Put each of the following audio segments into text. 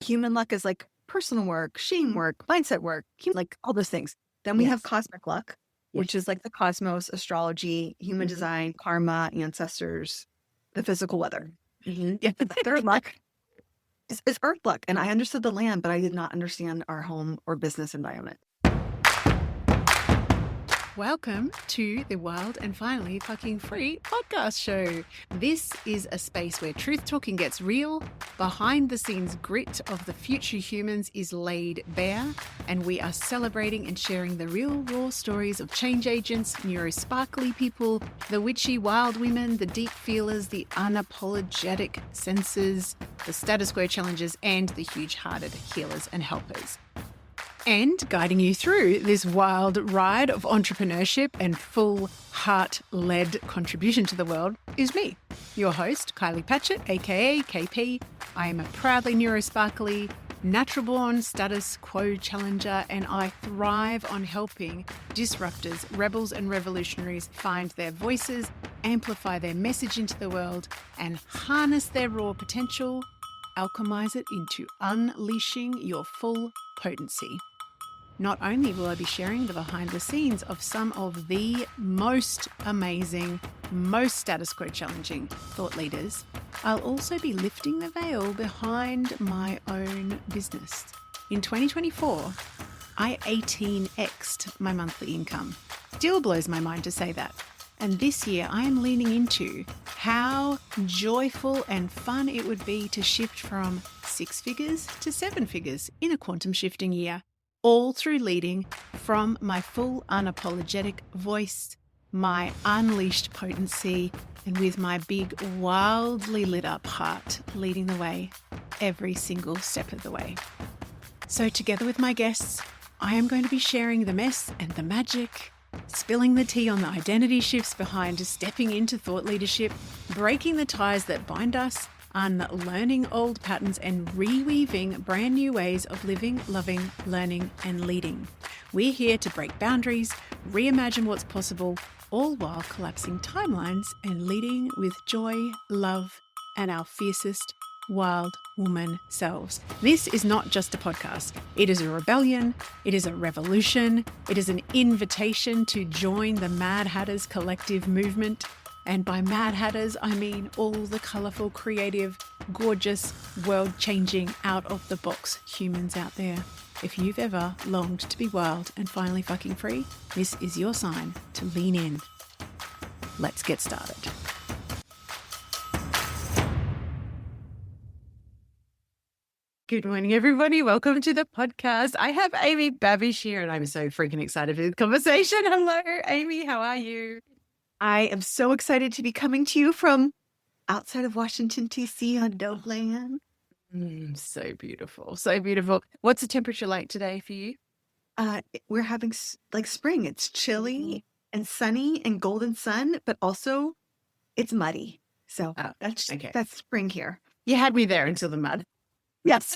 human luck is like personal work, shame work, mindset work, like all those things. Then we have cosmic luck, which is like the cosmos, astrology, human design, karma, ancestors, the physical weather. Yeah, the third luck is earth luck. And I understood the land, but I did not understand our home or business environment. Welcome to the Wild and Finally Fucking Free podcast show. This is a space where truth talking gets real, behind the scenes grit of the future humans is laid bare, and we are celebrating and sharing the real raw stories of change agents, neurosparkly people, the witchy wild women, the deep feelers, the unapologetic sensors, the status quo challengers, and the huge-hearted healers and helpers. And guiding you through this wild ride of entrepreneurship and full heart-led contribution to the world is me, your host, Kylie Patchett, aka KP. I am a proudly neurosparkly, natural-born status quo challenger, and I thrive on helping disruptors, rebels, and revolutionaries find their voices, amplify their message into the world, and harness their raw potential, alchemize it into unleashing your full potency. Not only will I be sharing the behind the scenes of some of the most amazing, most status quo challenging thought leaders, I'll also be lifting the veil behind my own business. In 2024, I 18x'd my monthly income. Still blows my mind to say that. And this year I am leaning into how joyful and fun it would be to shift from 6 figures to 7 figures in a quantum shifting year. All through leading from my full unapologetic voice, my unleashed potency, and with my big, wildly lit up heart leading the way every single step of the way. So together with my guests, I am going to be sharing the mess and the magic, spilling the tea on the identity shifts behind stepping into thought leadership, breaking the ties that bind us, unlearning old patterns, and reweaving brand new ways of living, loving, learning, and leading. We're here to break boundaries, reimagine what's possible, all while collapsing timelines and leading with joy, love, and our fiercest wild woman selves. This is not just a podcast. It is a rebellion. It is a revolution. It is an invitation to join the Mad Hatters collective movement. And by Mad Hatters, I mean all the colourful, creative, gorgeous, world-changing, out-of-the-box humans out there. If you've ever longed to be wild and finally fucking free, this is your sign to lean in. Let's get started. Good morning, everybody. Welcome to the podcast. I have Amy Babish here, and I'm so freaking excited for this conversation. Hello, Amy. How are you? I am so excited to be coming to you from outside of Washington, D.C. on Dove Land. So beautiful. So beautiful. What's the temperature like today for you? We're having like spring. It's chilly and sunny and golden sun, but also it's muddy. So that's spring here. You had me there until the mud. Yes.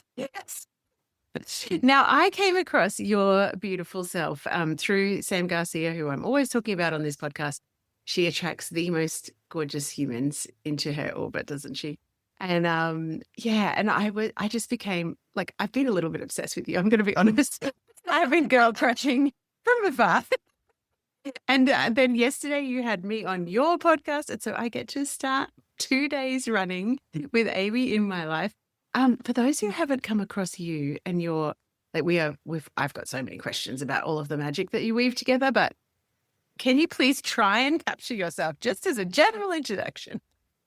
Now, I came across your beautiful self through Sam Garcia, who I'm always talking about on this podcast. She attracts the most gorgeous humans into her orbit, doesn't she? And and I just became like, I've been a little bit obsessed with you. I'm going to be honest. I've been girl crushing from afar. And then yesterday you had me on your podcast. And so I get to start 2 days running with Amy in my life. For those who haven't come across you and your, like I've got so many questions about all of the magic that you weave together, but can you please try and capture yourself just as a general introduction?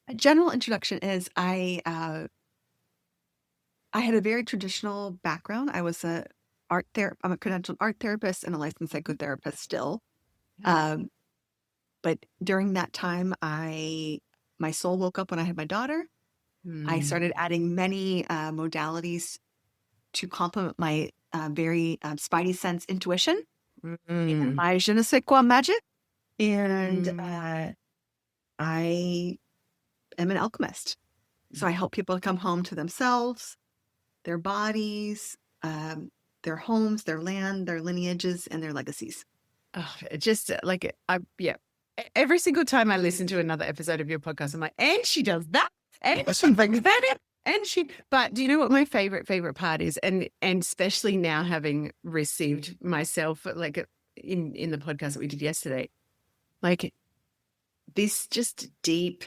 A general introduction is I had a very traditional background. I was I'm a credentialed art therapist and a licensed psychotherapist still. But during that time, my soul woke up when I had my daughter. I started adding many modalities to complement my very spidey sense intuition. And my je ne sais quoi magic. And I am an alchemist. So I help people come home to themselves, their bodies, their homes, their land, their lineages, and their legacies. Oh, just like, every single time I listen to another episode of your podcast, I'm like, and she does that, and she brings that in. But do you know what my favorite part is? And especially now having received myself, like in the podcast that we did yesterday, like this just deep,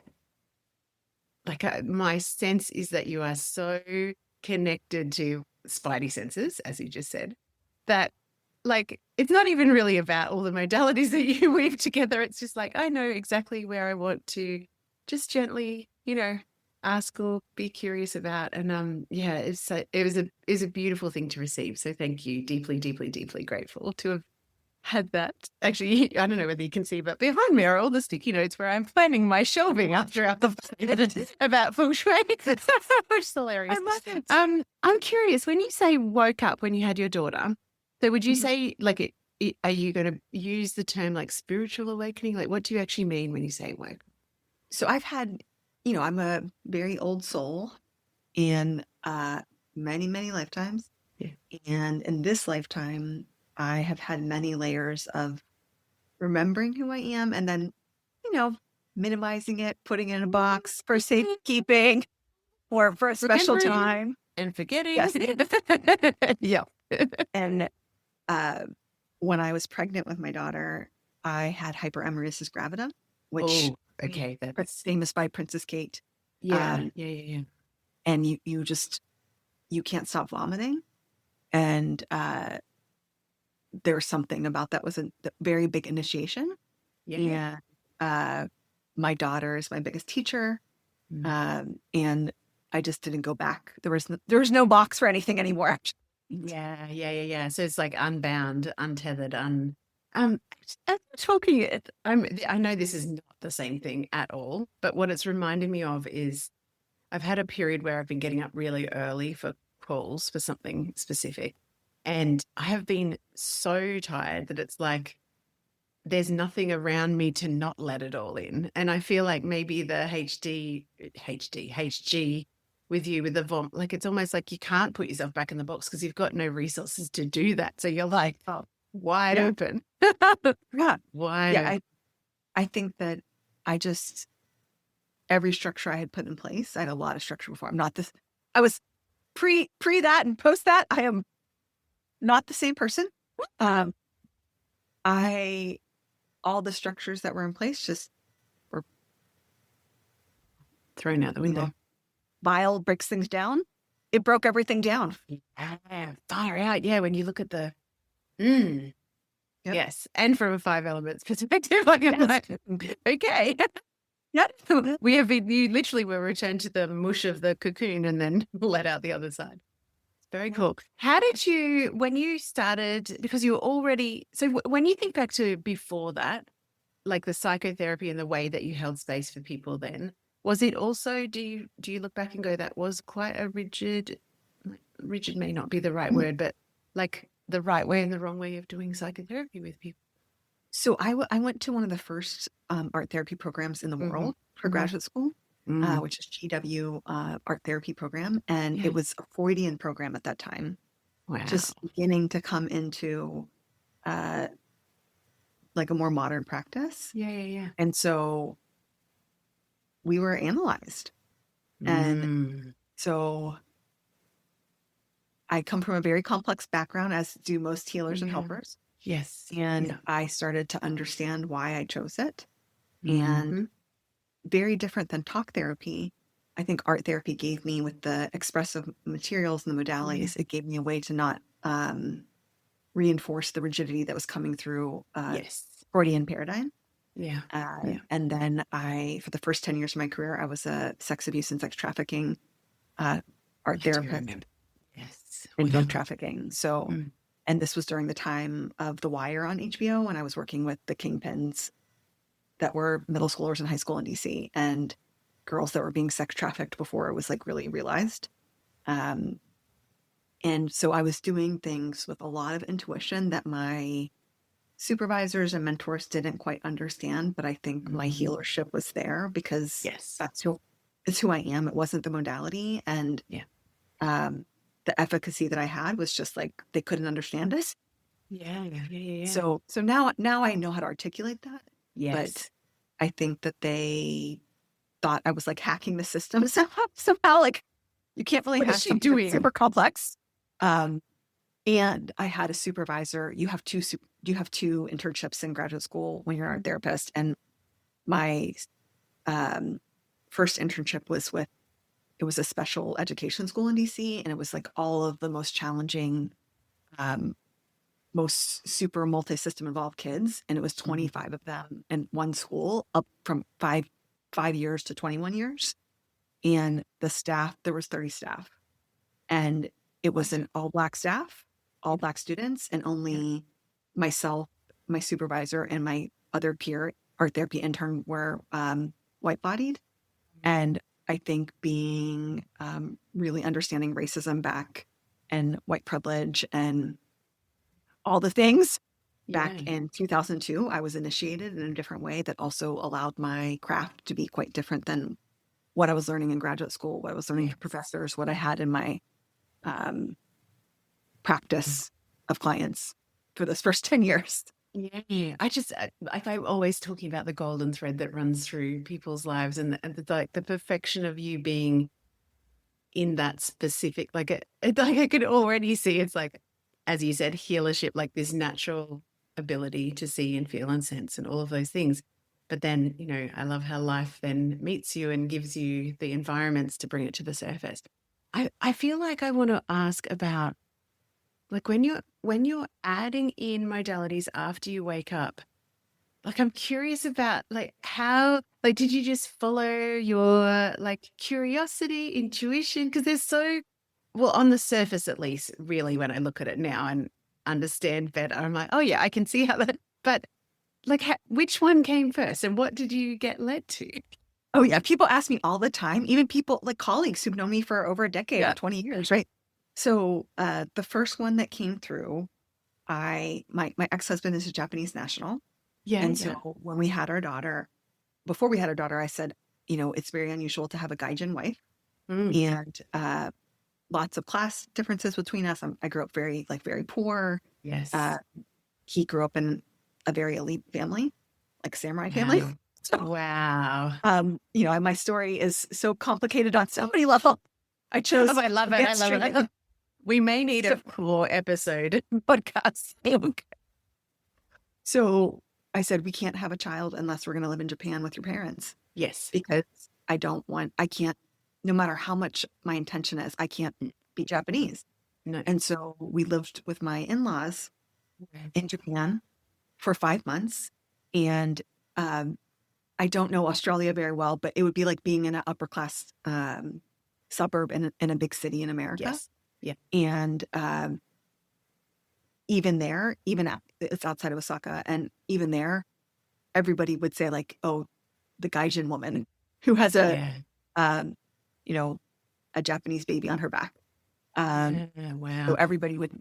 like my sense is that you are so connected to spidey senses, as you just said, that like it's not even really about all the modalities that you weave together. It's just like I know exactly where I want to just gently, ask or be curious about. And yeah, it was a beautiful thing to receive. So thank you. Deeply, deeply, deeply grateful to have had that. Actually, I don't know whether you can see, but behind me are all the sticky notes where I'm planning my shelving after about Feng Shui, which is hilarious. I love it. I'm curious, when you say woke up when you had your daughter, so would you say like are you going to use the term like spiritual awakening? Like what do you actually mean when you say woke? So I've had, I'm a very old soul in many, many lifetimes. Yeah. And in this lifetime, I have had many layers of remembering who I am and then, minimizing it, putting it in a box for safekeeping or for a special time. And forgetting. Yes. Yeah. And when I was pregnant with my daughter, I had hyperemesis gravida, which okay, that's famous by Princess Kate. Yeah. And you can't stop vomiting. And there's something about that was a very big initiation. Yeah. My daughter is my biggest teacher. And I just didn't go back. There was no box for anything anymore. Yeah. So it's like unbound, untethered, I know this is not the same thing at all, but what it's reminding me of is I've had a period where I've been getting up really early for calls for something specific. And I have been so tired that it's like there's nothing around me to not let it all in. And I feel like maybe the HG with you with the vom, like it's almost like you can't put yourself back in the box because you've got no resources to do that. So you're like, wide open. Yeah. Wide open. I think that every structure I had put in place, I had a lot of structure before. I was pre that and post that. I am not the same person. All the structures that were in place just were thrown out the window. Bile breaks things down. It broke everything down. Yeah, far out. Yeah, when you look at the yep. Yes. And from a 5 elements perspective, like, okay. Yeah. You literally were returned to the mush of the cocoon and then let out the other side. It's very cool. How did you, when you started, because you were already, so when you think back to before that, like the psychotherapy and the way that you held space for people then, was it also, do you look back and go, that was quite a rigid may not be the right word, but like the right way and the wrong way of doing psychotherapy with people? So I went to one of the first art therapy programs in the world for graduate school, which is GW art therapy program. And it was a Freudian program at that time. Wow. Just beginning to come into like a more modern practice. Yeah. And so we were analyzed. And so I come from a very complex background, as do most healers and helpers. Yes. And I started to understand why I chose it. And very different than talk therapy, I think art therapy gave me, with the expressive materials and the modalities, it gave me a way to not reinforce the rigidity that was coming through Freudian paradigm. Yeah. And then for the first 10 years of my career, I was a sex abuse and sex trafficking art therapist. Yes. And drug trafficking. So, and this was during the time of The Wire on HBO, when I was working with the kingpins that were middle schoolers in high school in DC and girls that were being sex trafficked before it was like really realized. And so I was doing things with a lot of intuition that my supervisors and mentors didn't quite understand, but I think my healership was there because it's who I am. It wasn't the modality. And the efficacy that I had was just like, they couldn't understand it. Yeah. So now I know how to articulate that. Yes. But I think that they thought I was like hacking the system somehow, like You can't really What have is she something that's doing? super complex. And I had a supervisor. You have two internships in graduate school when you're a therapist. And my first internship was it was a special education school in DC, and it was like all of the most challenging, most super multi-system involved kids. And it was 25 of them in one school, up from five years to 21 years. And the staff, there was 30 staff. And it was an all black staff, all black students, and only myself, my supervisor, and my other peer art therapy intern were white bodied. And I think being really understanding racism back and white privilege and all the things back in 2002, I was initiated in a different way that also allowed my craft to be quite different than what I was learning in graduate school, what I was learning from professors, what I had in my practice of clients for those first 10 years. Yeah, I'm always talking about the golden thread that runs through people's lives, and the perfection of you being in that specific, like I could already see it's like, as you said, healership, like this natural ability to see and feel and sense and all of those things. But then, I love how life then meets you and gives you the environments to bring it to the surface. I feel like I want to ask about, like, when you're adding in modalities after you wake up, like, I'm curious about, like, how, like, did you just follow your, like, curiosity, intuition? Because there's well, on the surface, at least, really, when I look at it now and understand better, I'm like, oh yeah, I can see how that, but like, which one came first and what did you get led to? Oh yeah, people ask me all the time, even people like colleagues who've known me for over a decade or 20 years, right? So the first one that came through, my ex-husband is a Japanese national. And so when we had our daughter, before we had our daughter, I said, it's very unusual to have a gaijin wife. And lots of class differences between us. I grew up very poor. Yes. He grew up in a very elite family, like samurai family. So, wow. My story is so complicated on so many levels. I chose. I love it. I love it. We may need a 4-episode podcast. So I said, we can't have a child unless we're going to live in Japan with your parents. Yes. Because I can't, no matter how much my intention is, I can't be Japanese. No. And so we lived with my in-laws in Japan for 5 months. And I don't know Australia very well, but it would be like being in an upper class suburb in a big city in America. Yes. Yeah. And even there, it's outside of Osaka, and even there, everybody would say like, "Oh, the gaijin woman who has a Japanese baby on her back." Wow. So everybody would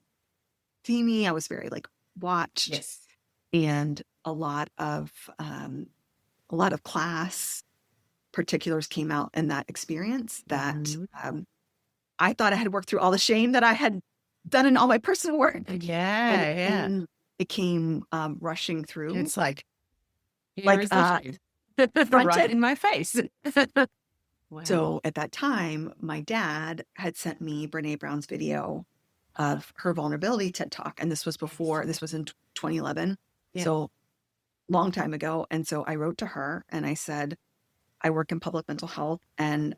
see me. I was very like watched. Yes. And a lot of class particulars came out in that experience that I thought I had worked through all the shame that I had done in all my personal work. And it came rushing through. It's like right in my face. Wow. So at that time, my dad had sent me Brene Brown's video of her vulnerability TED Talk. And this was in 2011. Yeah. So long time ago. And so I wrote to her and I said, I work in public mental health, and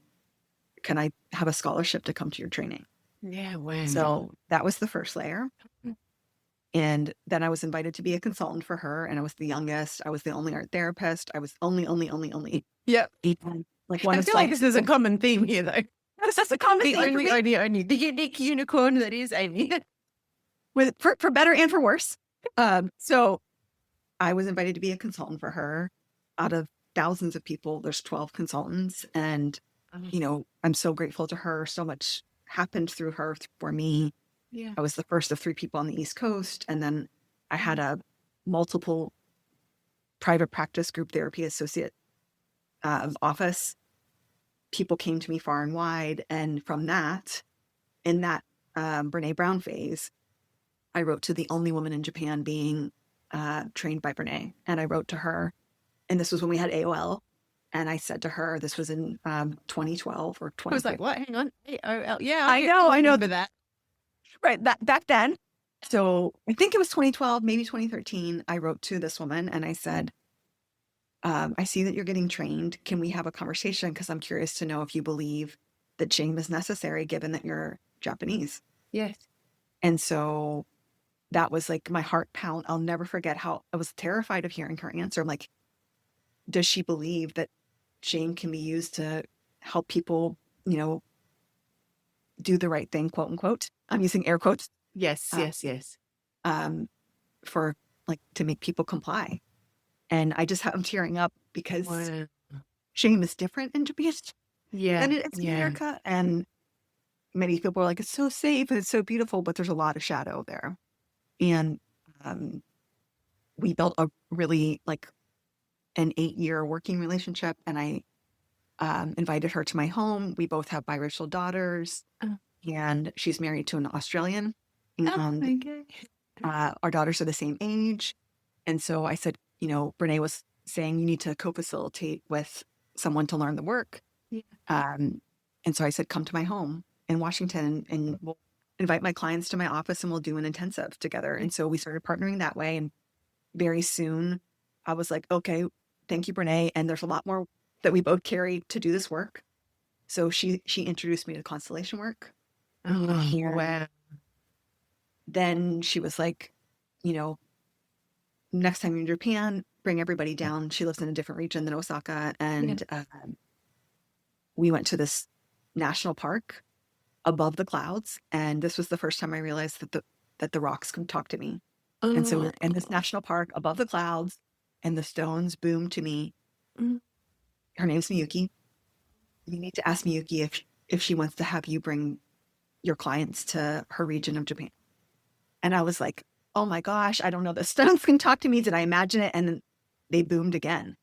can I have a scholarship to come to your training? Yeah. Wow. So that was the first layer. And then I was invited to be a consultant for her. And I was the youngest. I was the only art therapist. I was only. Yep. Like I feel like this is a common theme here, though. That's a common theme. Only. The unique unicorn that is Amy. For better and for worse. So I was invited to be a consultant for her. Out of thousands of people, there's 12 consultants. And, I'm so grateful to her. So much happened through her for me. Yeah. I was the first of 3 people on the East Coast. And then I had a multiple private practice group therapy associate office. People came to me far and wide. And from that, in that Brene Brown phase, I wrote to the only woman in Japan being trained by Brene. And I wrote to her, and this was when we had AOL. And I said to her, this was in 2012 or I was 2013. like, what? Hang on. AOL. Yeah, I know. remember that. Right. That back then. So I think it was 2012, maybe 2013. I wrote to this woman and I said, I see that you're getting trained. Can we have a conversation? Because I'm curious to know if you believe that shame is necessary, given that you're Japanese. Yes. And so that was like my heart pound. I'll never forget how I was terrified of hearing her answer. I'm like, does she believe that shame can be used to help people, do the right thing, quote unquote? I'm using air quotes. Yes, uh, yes. um, for like to make people comply. And I'm tearing up because Wow. shame is different in Japan Yeah. than it is in America. And many people are like, it's so safe and it's so beautiful, but there's a lot of shadow there. And we built a really like an 8-year working relationship. And I invited her to my home. We both have biracial daughters, and she's married to an Australian. And our daughters are the same age. And so I said, Brene was saying you need to co-facilitate with someone to learn the work. Yeah. And so I said, come to my home in Washington and we'll invite my clients to my office and we'll do an intensive together. And so we started partnering that way. And very soon I was like, okay, thank you, Brene. And there's a lot more that we both carry to do this work. So she introduced me to constellation work. Oh, wow. Then she was like, next time you're in Japan, bring everybody down. She lives in a different region than Osaka. And we went to this national park above the clouds. And this was the first time I realized that the rocks can talk to me. And so we're in this national park above the clouds and the stones boom to me. Her name's Miyuki. You need to ask Miyuki if she wants to have you bring your clients to her region of Japan. And I was like, oh my gosh, I don't know. The stones can talk to me. Did I imagine it? And then they boomed again.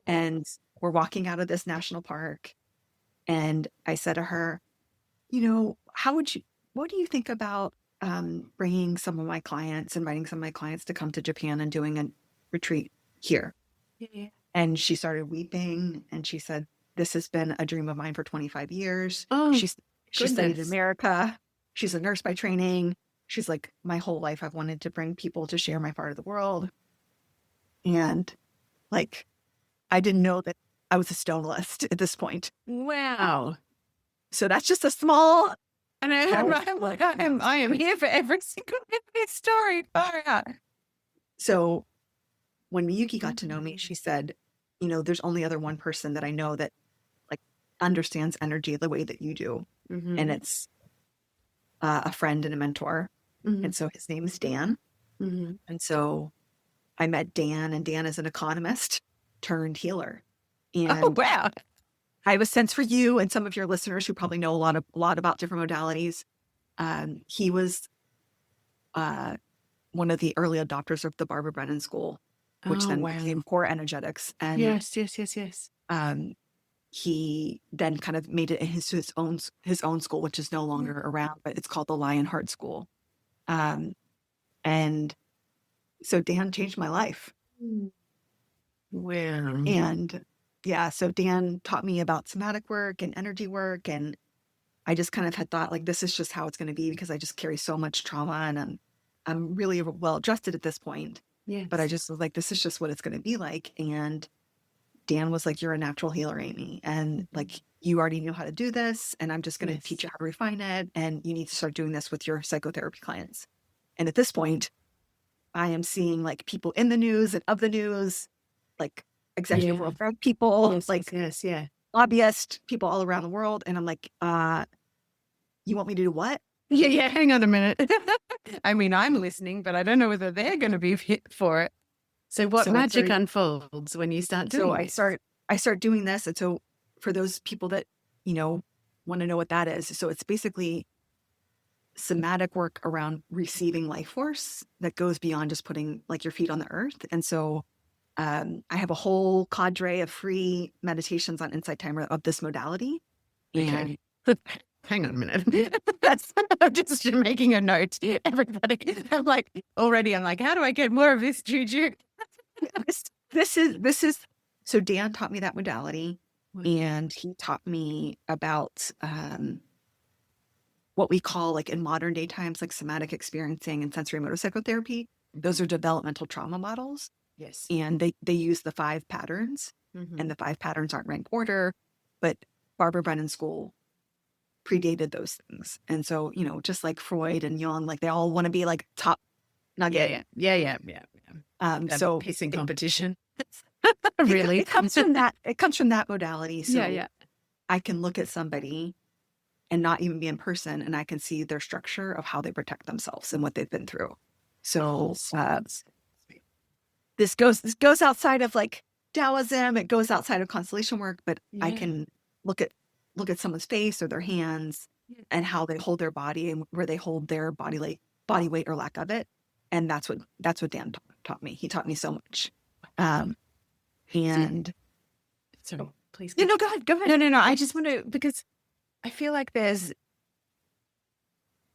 And we're walking out of this national park. And I said to her, what do you think about bringing some of my clients, inviting some of my clients to come to Japan and doing a retreat here? Yeah. And she started weeping and she said, this has been a dream of mine for 25 years. She studied in America. She's a nurse by training. She's like, my whole life I've wanted to bring people to share my part of the world. And like, I didn't know that I was a stone list at this point. Wow. So that's just a small. And I'm like, I am here for every single bit of this story. Far out. So when Miyuki got to know me, she said, there's only other one person that I know that like understands energy the way that you do. Mm-hmm. And it's a friend and a mentor. Mm-hmm. And so his name is Dan. Mm-hmm. And so I met Dan, and Dan is an economist turned healer. And wow. I have a sense for you and some of your listeners who probably know a lot about different modalities. He was one of the early adopters of the Barbara Brennan School, which became core energetics. And yes. He then kind of made it his own school, which is no longer around, but it's called the Lionheart School. And so Dan changed my life. Wow. And so Dan taught me about somatic work and energy work. And I just kind of had thought like, this is just how it's going to be because I just carry so much trauma and I'm really well adjusted at this point. Yes. But I just was like, this is just what it's going to be like. And Dan was like, you're a natural healer, Amy. And like, you already know how to do this. And I'm just going to teach you how to refine it. And you need to start doing this with your psychotherapy clients. And at this point, I am seeing like people in the news and of the news, like executive world people, lobbyists, people all around the world. And I'm like, you want me to do what? Yeah. Hang on a minute. I mean, I'm listening, but I don't know whether they're going to be fit for it. So what magic unfolds when you start doing it? So I start doing this. And so for those people that, want to know what that is. So it's basically somatic work around receiving life force that goes beyond just putting like your feet on the earth. And so I have a whole cadre of free meditations on Insight Timer of this modality. Okay. Hang on a minute. I'm just making a note, everybody. I'm like, how do I get more of this juju? This is So Dan taught me that modality, Wow. and he taught me about what we call, like in modern day times, like somatic experiencing and sensory motor psychotherapy. Those are developmental trauma models, Yes. and they use the 5 patterns, and the 5 patterns aren't rank order, but Barbara Brennan School predated those things. And so, just like Freud and Jung, like they all want to be like top nugget. Yeah. That So pissing competition. it, Really? it comes from that. It comes from that modality. So Yeah. I can look at somebody and not even be in person, and I can see their structure of how they protect themselves and what they've been through. So this goes outside of like Taoism. It goes outside of constellation work, but I Yeah. can look at someone's face or their hands Yeah. and how they hold their body and where they hold their body weight or lack of it. And that's what Dan taught me. He taught me so much. And Sorry, please. go ahead. Go ahead. No. I just want to, because I feel like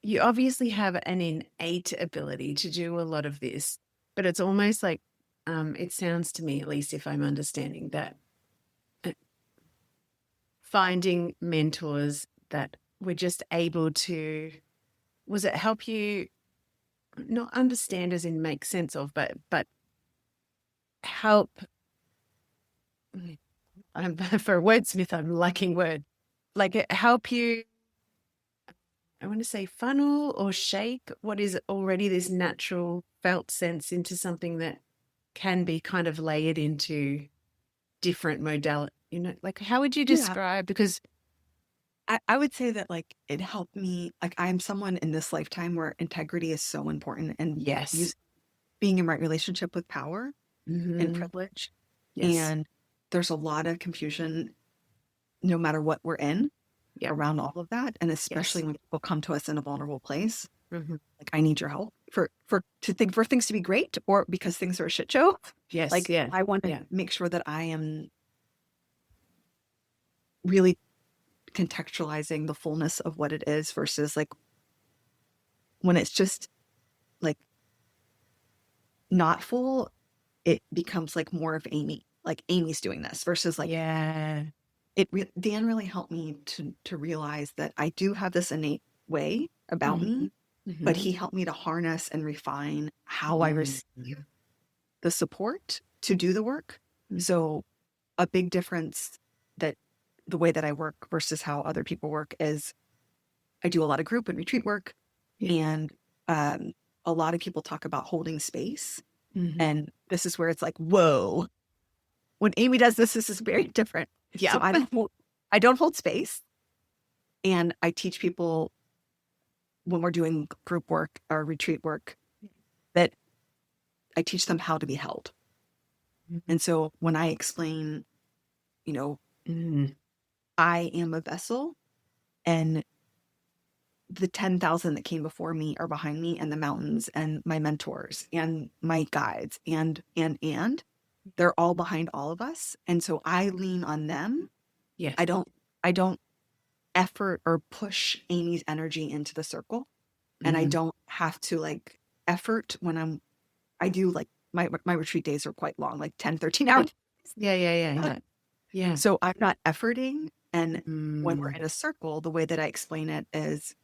you obviously have an innate ability to do a lot of this, but it's almost like, it sounds to me, at least if I'm understanding that, finding mentors that were just able to, was it help you not understand as in make sense of, but help, for a wordsmith, I'm lacking word, like it help you, I want to say funnel or shape what is already this natural felt sense into something that can be kind of layered into different modality, like how would you Yeah. describe, because I would say that like it helped me, like I'm someone in this lifetime where integrity is so important, and yes, being in right relationship with power and mm-hmm. privilege. Yes, And there's a lot of confusion no matter what we're in yeah, around all of that. And especially yes, when people come to us in a vulnerable place, mm-hmm. like I need your help for things to be great, or because things are a shit show. Yes, Like yeah, I want to yeah, make sure that I am really contextualizing the fullness of what it is versus like when it's just like not full, it becomes like more of Amy, like Amy's doing this versus like yeah, Dan really helped me to realize that I do have this innate way about mm-hmm. me, but Mm-hmm. he helped me to harness and refine how I receive Mm-hmm. the support to do the work. So a big difference that the way that I work versus how other people work is I do a lot of group and retreat work, Yeah. and a lot of people talk about holding space. Mm-hmm. And this is where it's like, whoa, when Amy does this, this is very different. Yeah. So I don't hold space. And I teach people when we're doing group work or retreat work that I teach them how to be held. Mm-hmm. And so when I explain, Mm-hmm. I am a vessel, and the 10,000 that came before me are behind me, and the mountains and my mentors and my guides and they're all behind all of us. And so I lean on them. Yes. I don't effort or push Amy's energy into the circle. And I Mm-hmm. don't have to like effort when I do like my retreat days are quite long, like 10, 13 hours. Yeah. So I'm not efforting. And when we're Mm. in a circle, the way that I explain it is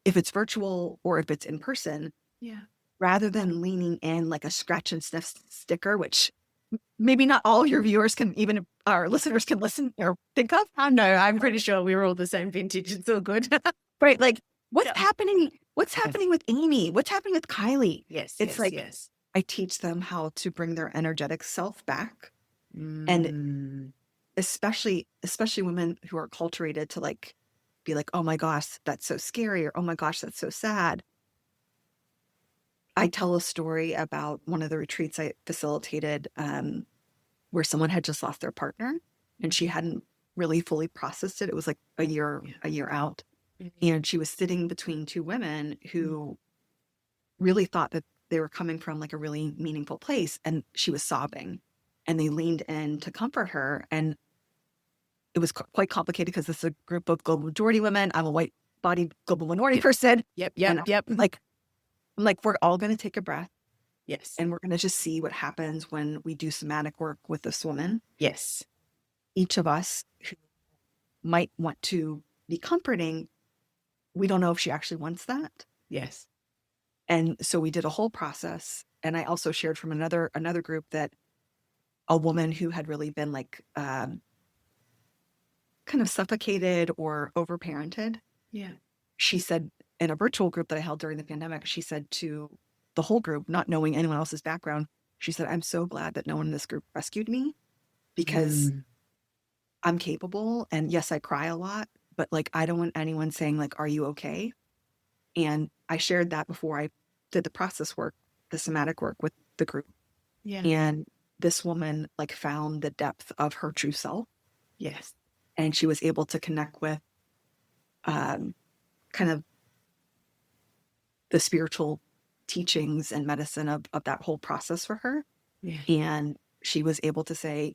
if it's virtual or if it's in person, Yeah. rather than leaning in like a scratch and sniff sticker, which maybe not all your viewers can, even our listeners can listen or think of. Oh no, I'm pretty sure we were all the same vintage. It's all good. Right. Like what's Yeah. happening? What's happening with Amy? What's happening with Kylie? Yes. It's like yes. I teach them how to bring their energetic self back. And Mm. especially women who are acculturated to like be like, oh my gosh, that's so scary, or oh my gosh, that's so sad. I tell a story about one of the retreats I facilitated where someone had just lost their partner and she hadn't really fully processed it. It was like a year out. And she was sitting between two women who really thought that they were coming from like a really meaningful place. And she was sobbing, and they leaned in to comfort her. And it was quite complicated because this is a group of global majority women. I'm a white bodied global minority person. Yep. And I'm like, we're all going to take a breath. Yes. And we're going to just see what happens when we do somatic work with this woman. Yes. Each of us who might want to be comforting, we don't know if she actually wants that. Yes. And so we did a whole process. And I also shared from another group that a woman who had really been like kind of suffocated or overparented, Yeah. she said in a virtual group that I held during the pandemic, she said to the whole group, not knowing anyone else's background, she said, I'm so glad that no one in this group rescued me because I'm capable. And yes, I cry a lot, but like, I don't want anyone saying like, are you okay? And I shared that before I did the process work, the somatic work with the group. Yeah. And this woman like found the depth of her true self. Yes. And she was able to connect with kind of the spiritual teachings and medicine of that whole process for her. Yeah. And she was able to say,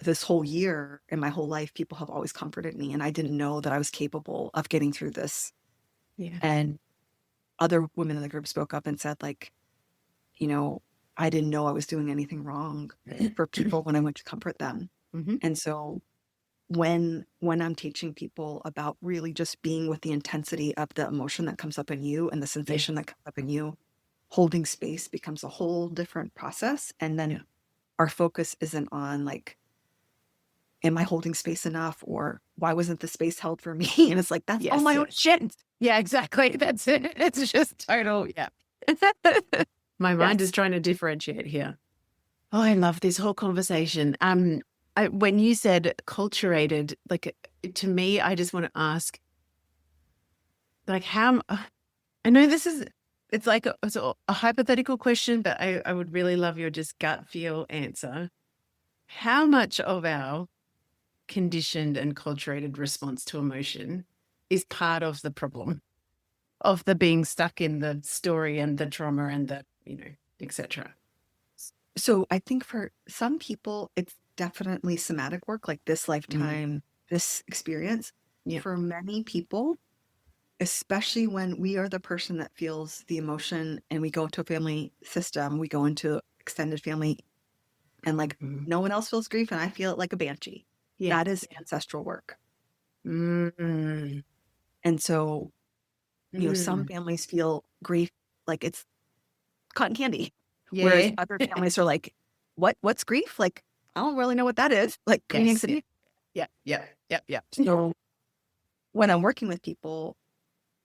this whole year in my whole life, people have always comforted me. And I didn't know that I was capable of getting through this. Yeah. And other women in the group spoke up and said, like, I didn't know I was doing anything wrong for people when I went to comfort them. Mm-hmm. And so when I'm teaching people about really just being with the intensity of the emotion that comes up in you and the sensation that comes up in you, holding space becomes a whole different process. And then our focus isn't on like, am I holding space enough? Or why wasn't the space held for me? And it's like, that's all my own shit. Yeah, exactly. That's it. It's just total. Yeah. My mind is trying to differentiate here. Oh, I love this whole conversation. When you said culturated, like to me, I just want to ask, like, how? I know it's like it's a hypothetical question, but I would really love your just gut feel answer. How much of our conditioned and culturated response to emotion is part of the problem of the being stuck in the story and the trauma and the, etc. So I think for some people, it's definitely somatic work, like this lifetime, this experience. Yeah. For many people, especially when we are the person that feels the emotion and we go into a family system, we go into extended family and like no one else feels grief and I feel it like a banshee. Yeah. That is ancestral work. Mm-hmm. And so, some families feel grief like it's cotton candy. Yeah. Whereas other families are like, what's grief? Like, I don't really know what that is. Like green anxiety. Yeah. So when I'm working with people,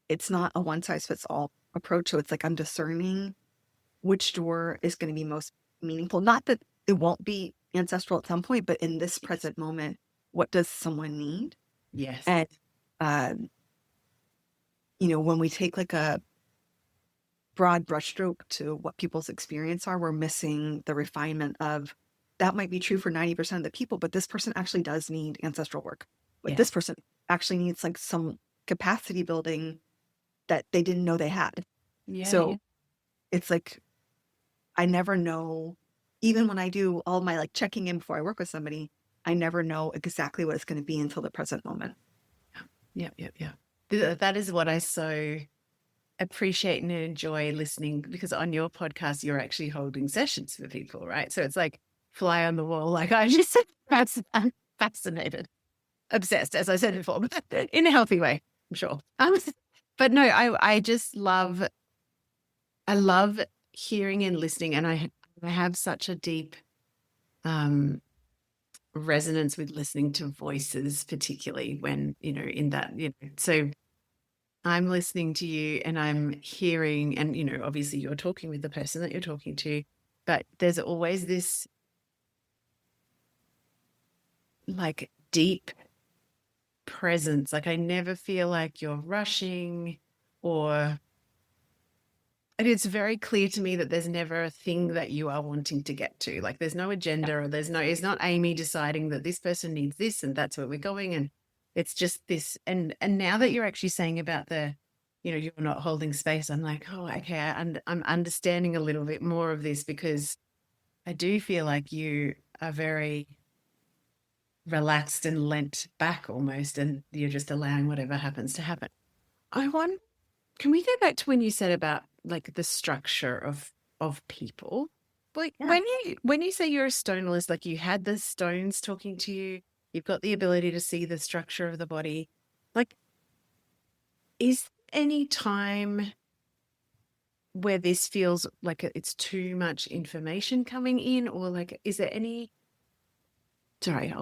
it's not a one size fits all approach. So it's like I'm discerning which door is going to be most meaningful. Not that it won't be ancestral at some point, but in this present moment, what does someone need? Yes. And, when we take like a broad brushstroke to what people's experience are, we're missing the refinement of that might be true for 90% of the people, but this person actually does need ancestral work. But this person actually needs like some capacity building that they didn't know they had. So it's like, I never know, even when I do all my like checking in before I work with somebody, I never know exactly what it's going to be until the present moment. Yeah. That is what I so appreciate and enjoy listening, because on your podcast, you're actually holding sessions for people, right? So it's like fly on the wall. Like I just said, I'm fascinated, obsessed, as I said before, but in a healthy way, I'm sure. But no, I just love, I love hearing and listening. And I have such a deep resonance with listening to voices, particularly when, in that, so I'm listening to you and I'm hearing, and, obviously you're talking with the person that you're talking to, but there's always this like deep presence. Like I never feel like you're rushing, and it's very clear to me that there's never a thing that you are wanting to get to. Like there's no agenda or it's not Amy deciding that this person needs this and that's where we're going. And it's just this. And now that you're actually saying about you're not holding space, I'm like, oh, okay. And I'm understanding a little bit more of this, because I do feel like you are very relaxed and lent back almost, and you're just allowing whatever happens to happen. Can we go back to when you said about like the structure of of people. Like Yeah. when you say you're a stonalist, like you had the stones talking to you, you've got the ability to see the structure of the body. Like, is any time where this feels like it's too much information coming in, or like, is there any? Sorry,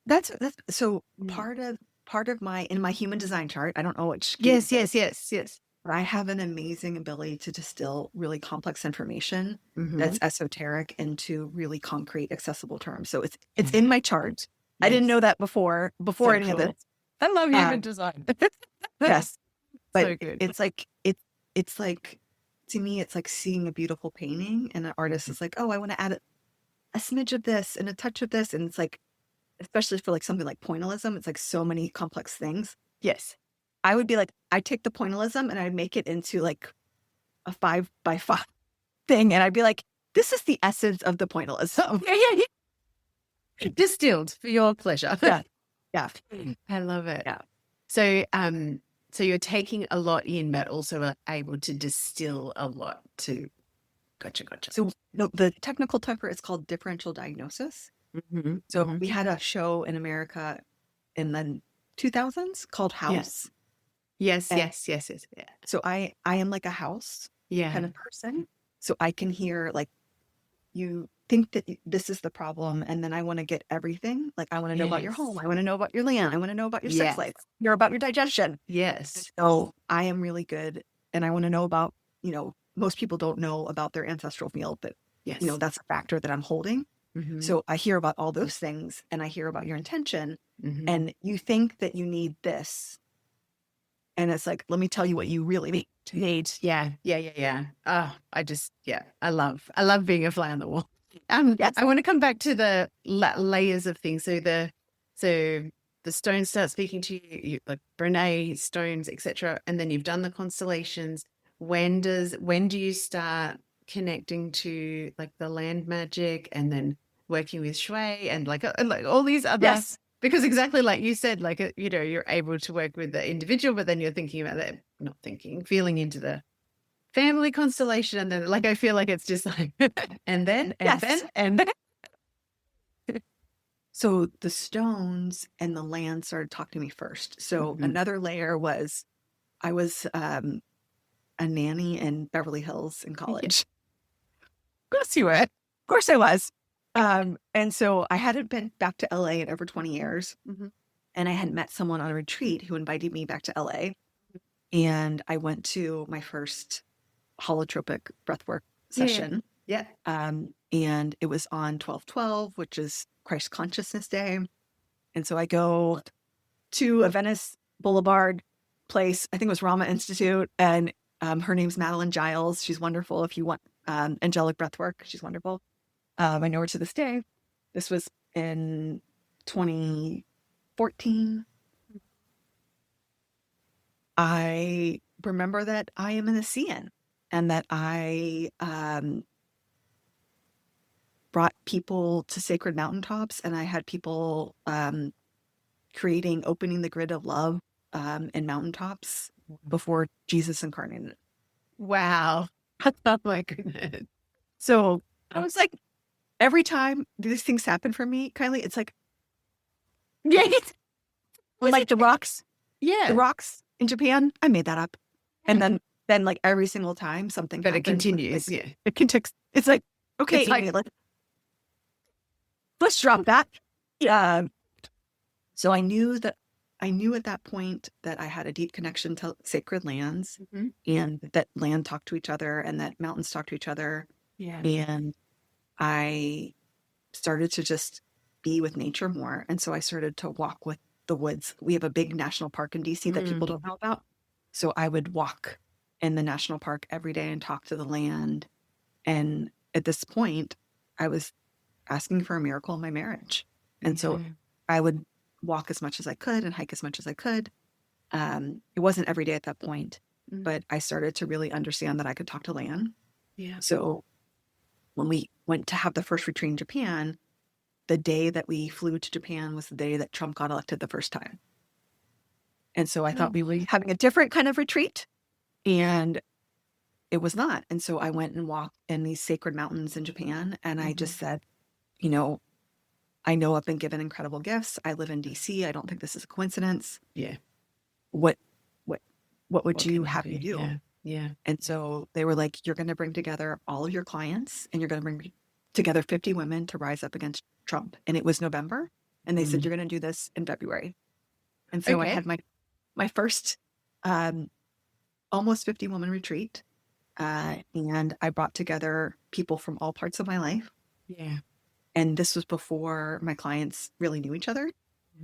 That's so Mm. part of my in my human design chart. I don't know which Yes, yes, yes, yes. but I have an amazing ability to distill really complex information Mm-hmm. that's esoteric into really concrete, accessible terms. So it's in my chart. I didn't Yes. know that before So any of this. cool. I love human Um, design. yes, but So good. it's like to me, it's like seeing a beautiful painting, and an artist is like, oh, I want to add a smidge of this and a touch of this, and it's like, especially for like something like pointillism, it's like so many complex things. Yes. I would be like, I take the pointillism and I'd make it into like a 5x5 thing, and I'd be like, this is the essence of the pointillism. Distilled for your pleasure. Yeah. Yeah. I love it. Yeah. So, so you're taking a lot in, but also are able to distill a lot to. Gotcha. So the technical term for it's called differential diagnosis. Mm-hmm. So we had a show in America in the 2000s called House. Yes. And Yeah. so I am like a house kind of person. So I can hear like, you think that this is the problem, and then I want to get everything. Like, I want to know about your home. I want to know about your land. I want to know about your sex life. You're about your digestion. Yes. So I am really good, and I want to know about, most people don't know about their ancestral field, but Yes. that's a factor that I'm holding. Mm-hmm. So I hear about all those things, and I hear about your intention, Mm-hmm. and you think that you need this, and it's like, let me tell you what you really need. Yeah. Oh, I love being a fly on the wall. Yes. I want to come back to the layers of things. So the stones start speaking to you, like Brene stones, etc. And then you've done the constellations. When do you start connecting to like the land magic, and then working with Shui and like all these other? Yes. Because exactly like you said, like, you're able to work with the individual, but then you're thinking about that, feeling into the family constellation. And then like, I feel like it's just like, and then. So the stones and the land started talking to me first. So another layer was, I was a nanny in Beverly Hills in college. Of course you were. Of course I was. And so I hadn't been back to LA in over 20 years. And I had met someone on a retreat who invited me back to LA. And I went to my first holotropic breathwork session. Yeah. And it was on 12/12, which is Christ Consciousness Day. And so I go to a Venice Boulevard place, I think it was Rama Institute, and her name's Madeline Giles. She's wonderful. If you want angelic breathwork, she's wonderful. I know her to this day. This was in 2014. I remember that I am an Asean, and that I brought people to sacred mountaintops, and I had people opening the grid of love in mountaintops before Jesus incarnated. Wow. Oh my goodness. So I was like, every time these things happen for me, Kylie, it's like, like the rocks. Yeah. The rocks in Japan, I made that up. And then like every single time something But happens, it continues. like, it continues. It's like, okay, It's like- Amy, let's drop that. Yeah. So I knew at that point that I had a deep connection to sacred lands, and that land talked to each other, and that mountains talk to each other. Yeah. And I started to just be with nature more. And so I started to walk with the woods. We have a big national park in DC that people don't know about. So I would walk in the national park every day and talk to the land. And at this point, I was asking for a miracle in my marriage. And so I would walk as much as I could and hike as much as I could. It wasn't every day at that point, but I started to really understand that I could talk to land. Yeah. So when we went to have the first retreat in Japan, the day that we flew to Japan was the day that Trump got elected the first time. And so I thought we were having a different kind of retreat. And it was not. And so I went and walked in these sacred mountains in Japan. And I just said, you know, I know I've been given incredible gifts. I live in DC. I don't think this is a coincidence. Yeah. What, what would What you can I have me do? Yeah. Yeah. And so they were like, you're going to bring together all of your clients and you're going to bring together 50 women to rise up against Trump. And it was November. And they said, you're going to do this in February. And so I Okay. had my first almost 50 woman retreat. And I brought together people from all parts of my life. Yeah. And this was before my clients really knew each other.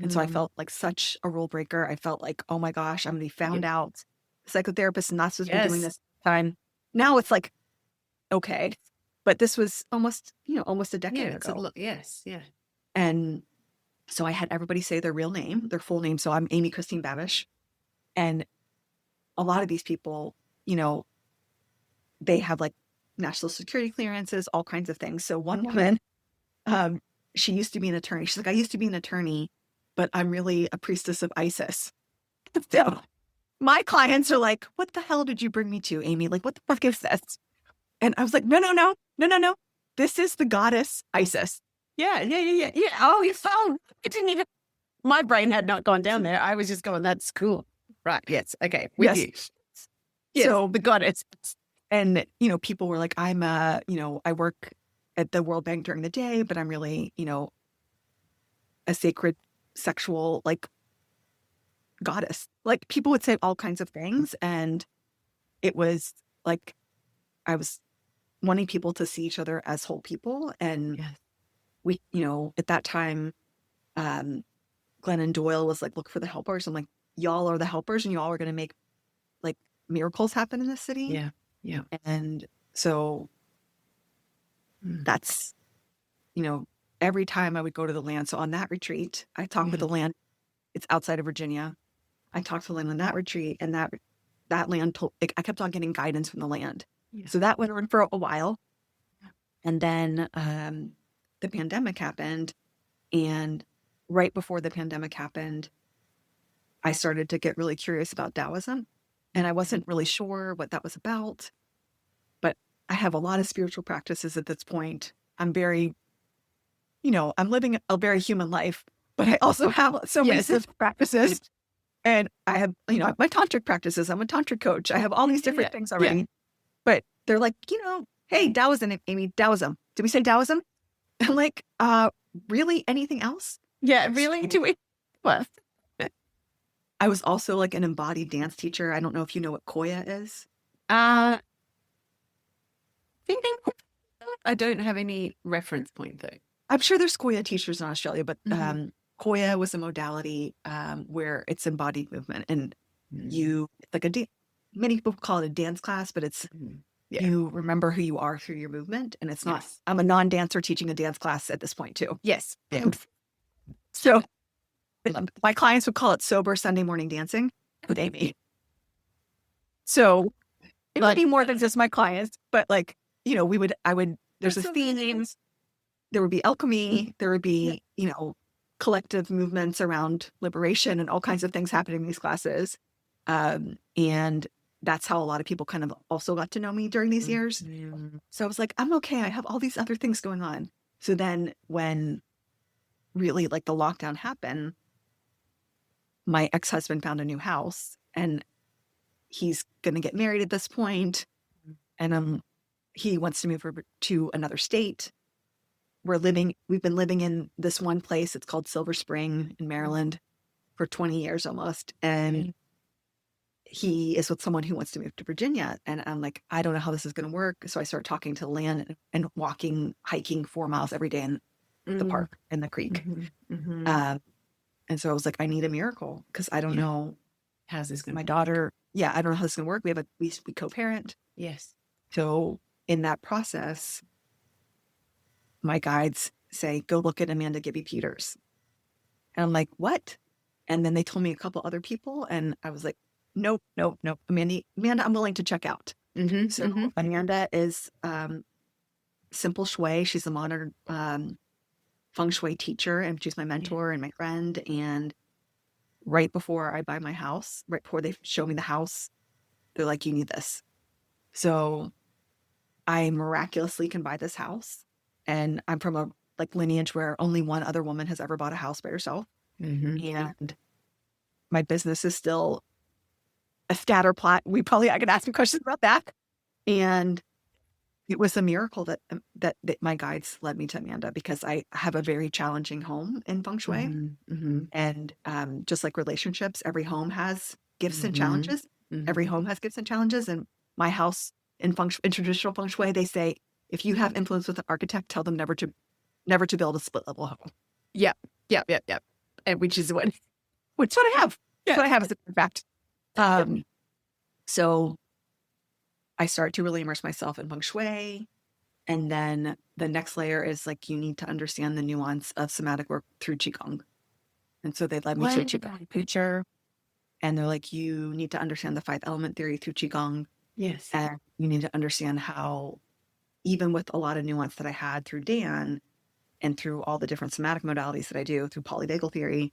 And so I felt like such a rule breaker. I felt like, oh my gosh, I'm going to be found out. Psychotherapist not supposed to be doing this time. Now it's like, okay. But this was almost a decade ago. Yes. Yeah. And so I had everybody say their real name, their full name. So I'm Amy Christine Babish. And a lot of these people, you know, they have like national security clearances, all kinds of things. So one woman, she used to be an attorney. She's like, I used to be an attorney, but I'm really a priestess of ISIS. So my clients are like, what the hell did you bring me to, Amy? Like, what the fuck is this? And I was like, no. This is the goddess Isis. Yeah. Oh, you found. I didn't even. My brain had not gone down there. I was just going, that's cool. Right. Yes. Okay. With you. Yes. So the goddess. And, people were like, I'm I work at the World Bank during the day, but I'm really, a sacred sexual, like, goddess. Like, people would say all kinds of things. And it was like, I was wanting people to see each other as whole people. And we, at that time, Glennon Doyle was like, look for the helpers. I'm like, y'all are the helpers and y'all are going to make like miracles happen in this city. Yeah. Yeah. And so that's, every time I would go to the land. So on that retreat, I talked with the land. It's outside of Virginia. I talked to the land on that retreat, and that land I kept on getting guidance from the land. Yeah. So that went on for a while. And then the pandemic happened. And right before the pandemic happened, I started to get really curious about Taoism. And I wasn't really sure what that was about. But I have a lot of spiritual practices at this point. I'm very, I'm living a very human life, but I also have so many practices. And I have, my tantric practices. I'm a tantric coach. I have all these different things already. Yeah. But they're like, hey, Taoism, Amy, Taoism. Did we say Taoism? I'm like, really? Anything else? Yeah, really? Do we? What? I was also like an embodied dance teacher. I don't know if you know what Koya is. I don't have any reference point though. I'm sure there's Koya teachers in Australia, but Koya was a modality where it's embodied movement, and you like many people call it a dance class, but it's you remember who you are through your movement, and it's not. Yes. I'm a non-dancer teaching a dance class at this point too. Yes. Yeah. So my clients would call it sober Sunday morning dancing with Amy. So it would be more than just my clients, but like, there's a theme, there would be alchemy, there would be, collective movements around liberation and all kinds of things happening in these classes. And that's how a lot of people kind of also got to know me during these years. So I was like, I'm okay. I have all these other things going on. So then when really like the lockdown happened, my ex-husband found a new house and he's going to get married at this point. And he wants to move to another state. We've been living in this one place. It's called Silver Spring in Maryland for 20 years almost. And he is with someone who wants to move to Virginia. And I'm like, I don't know how this is going to work. So I start talking to the land and hiking 4 miles every day in the park and the creek. And so I was like, I need a miracle because I don't know. How's this going to My daughter, I don't know how this is going to work. We co-parent. Yes. So in that process, my guides say, go look at Amanda Gibby Peters. And I'm like, what? And then they told me a couple other people. And I was like, nope. Amanda, I'm willing to check out. Amanda is Simple Shui. She's a modern Feng Shui teacher, and she's my mentor and my friend. And right before I buy my house, right before they show me the house, they're like, you need this. So I miraculously can buy this house, and I'm from a lineage where only one other woman has ever bought a house by herself. And my business is still a scatter plot. I could ask me questions about that. And it was a miracle that my guides led me to Amanda, because I have a very challenging home in Feng Shui. And just like relationships, every home has gifts and challenges. Every home has gifts and challenges. And my house in traditional Feng Shui, they say, if you have influence with an architect, tell them never to build a split level home. Yep. And which is what I have. That's what I have as a fact. So I start to really immerse myself in Feng Shui. And then the next layer is you need to understand the nuance of somatic work through Qigong. And so they led me to a Qigong teacher. And they're like, you need to understand the 5 element theory through Qigong. Yes. And you need to understand how, even with a lot of nuance that I had through Dan and through all the different somatic modalities that I do through polyvagal theory,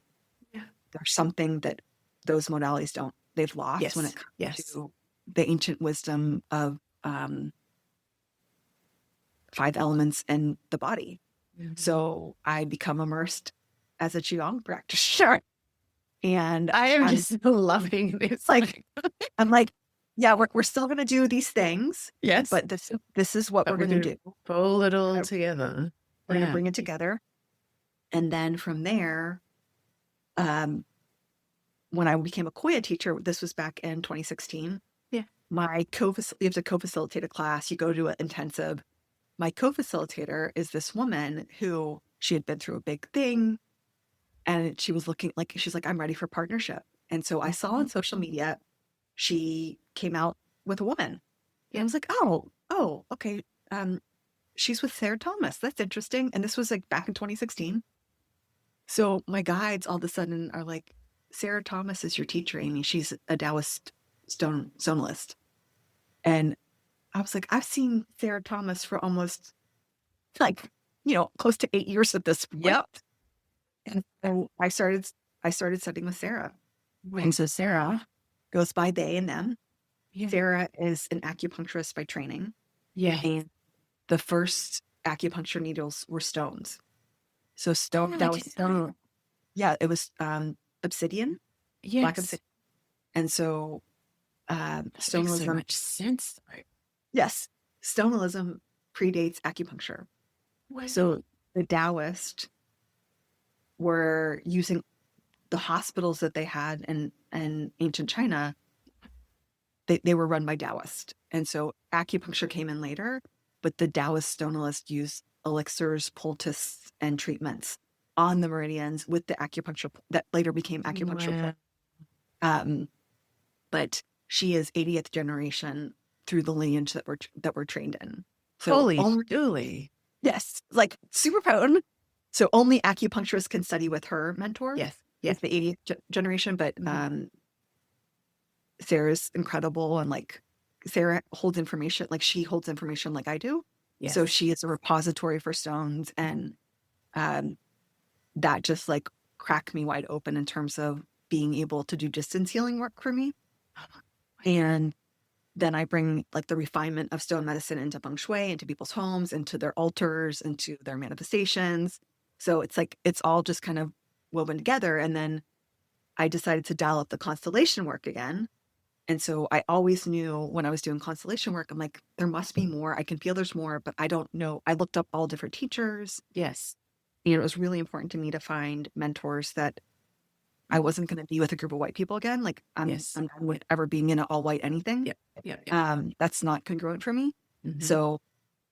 there's something that those modalities they've lost when it comes to the ancient wisdom of 5 elements and the body. So I become immersed as a Qigong practitioner. And I am just loving this. I'm like, yeah, we're still going to do these things. Yes. But this is what we're going to do. Pull it all together. We're going to bring it together. And then from there, when I became a Koya teacher, this was back in 2016. Yeah. You have to co-facilitate a class. You go to an intensive. My co-facilitator is this woman who she had been through a big thing. And she was she's like, I'm ready for partnership. And so I saw on social media, she came out with a woman. And I was like, oh, okay. She's with Sarah Thomas. That's interesting. And this was back in 2016. So my guides all of a sudden are like, Sarah Thomas is your teacher, Amy. She's a Taoist zonalist. And I was like, I've seen Sarah Thomas for almost close to 8 years at this point. Yep. And I started studying with Sarah. And so Sarah goes by they and them. Yeah. Sarah is an acupuncturist by training. Yeah. And the first acupuncture needles were stones. So stone. Yeah, it was obsidian. Yes. Black obsidian. And so stonelism makes so much sense. Yes. Stonelism predates acupuncture. Wow. So the Taoists were using the hospitals that they had in ancient China. They were run by Taoists. And so acupuncture came in later, but the Taoist stonalists used elixirs, poultices, and treatments on the meridians with the acupuncture that later became acupuncture. Wow. But she is 80th generation through the lineage that we're trained in. So Holy. Yes, super potent. So only acupuncturists can study with her mentor. Yes. It's the 80th generation, but Sarah's incredible, and Sarah holds information, she holds information like I do. Yes. So she is a repository for stones, and that just cracked me wide open in terms of being able to do distance healing work for me. And then I bring the refinement of stone medicine into Feng Shui, into people's homes, into their altars, into their manifestations. So it's all just kind of woven together. And then I decided to dial up the constellation work again. And so I always knew when I was doing constellation work, I'm like, there must be more. I can feel there's more, but I don't know. I looked up all different teachers. Yes. It was really important to me to find mentors that I wasn't going to be with a group of white people again. I'm done with ever being in an all white anything. Yeah. That's not congruent for me. Mm-hmm. So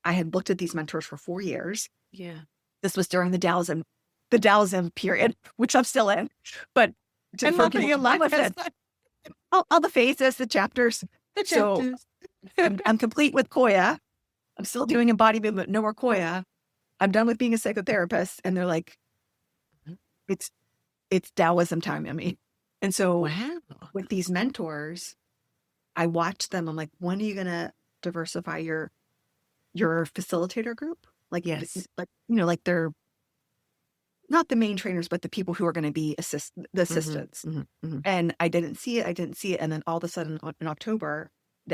I had looked at these mentors for 4 years. Yeah. This was during the Taoism period, which I'm still in. But I love that you love it. All the phases, the chapters. So I'm complete with Koya. I'm still doing embodiment, but no more Koya. I'm done with being a psychotherapist. And they're like, it's Taoism time, Amy. And so with these mentors, I watched them. I'm like, when are you going to diversify your facilitator group? They're not the main trainers, but the people who are going to be the assistants. Mm-hmm. And I didn't see it. And then all of a sudden in October,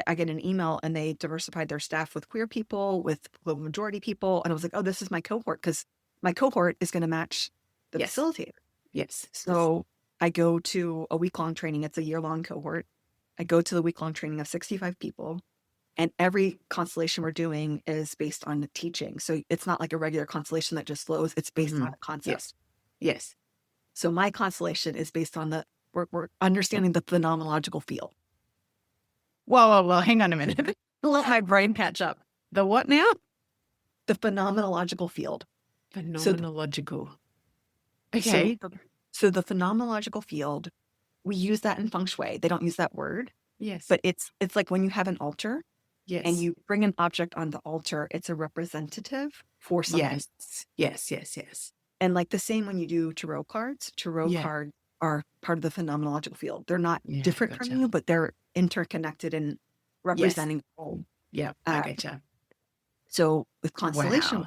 I get an email and they diversified their staff with queer people, with global majority people. And I was like, oh, this is my cohort, because my cohort is going to match the Yes. facilitator. Yes. So I go to a week-long training. It's a year-long cohort. I go to the week-long training of 65 people. And every constellation we're doing is based on the teaching. So it's not like a regular constellation that just flows. It's based on a concept. Yes. Yes. So my constellation is based on we're understanding the phenomenological field. Whoa. Hang on a minute. Let my brain catch up. The what now? The phenomenological field. Phenomenological. Okay. So the phenomenological field, we use that in Feng Shui. They don't use that word. Yes. But it's like when you have an altar. Yes. And you bring an object on the altar, it's a representative for something. Yes. And like the same when you do tarot cards are part of the phenomenological field. They're not different from you, but they're interconnected and representing all. Yeah, I getcha. So with constellation,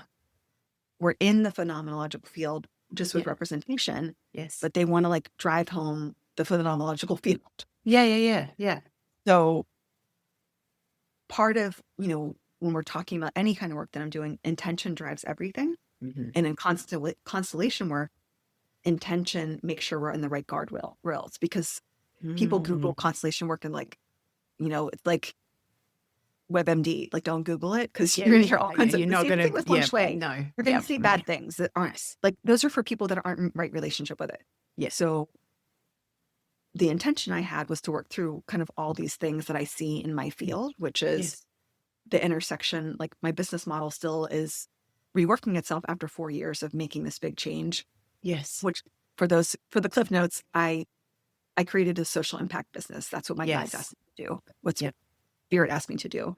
we're in the phenomenological field just with representation. Yes. But they want to like drive home the phenomenological field. Yeah. So part of, when we're talking about any kind of work that I'm doing, intention drives everything. Mm-hmm. And in constellation work, intention makes sure we're in the right rails, because people Google constellation work and it's like WebMD, like don't Google it, because you're going to hear all kinds of, you're not going to, with Feng Shui. No. You're going to see bad things that aren't, like those are for people that aren't in right relationship with it. Yes. So the intention I had was to work through kind of all these things that I see in my field, which is the intersection. Like my business model still is reworking itself after 4 years of making this big change. Yes. Which for the Cliff Notes, I created a social impact business. That's what my guides asked me to do. What Spirit asked me to do.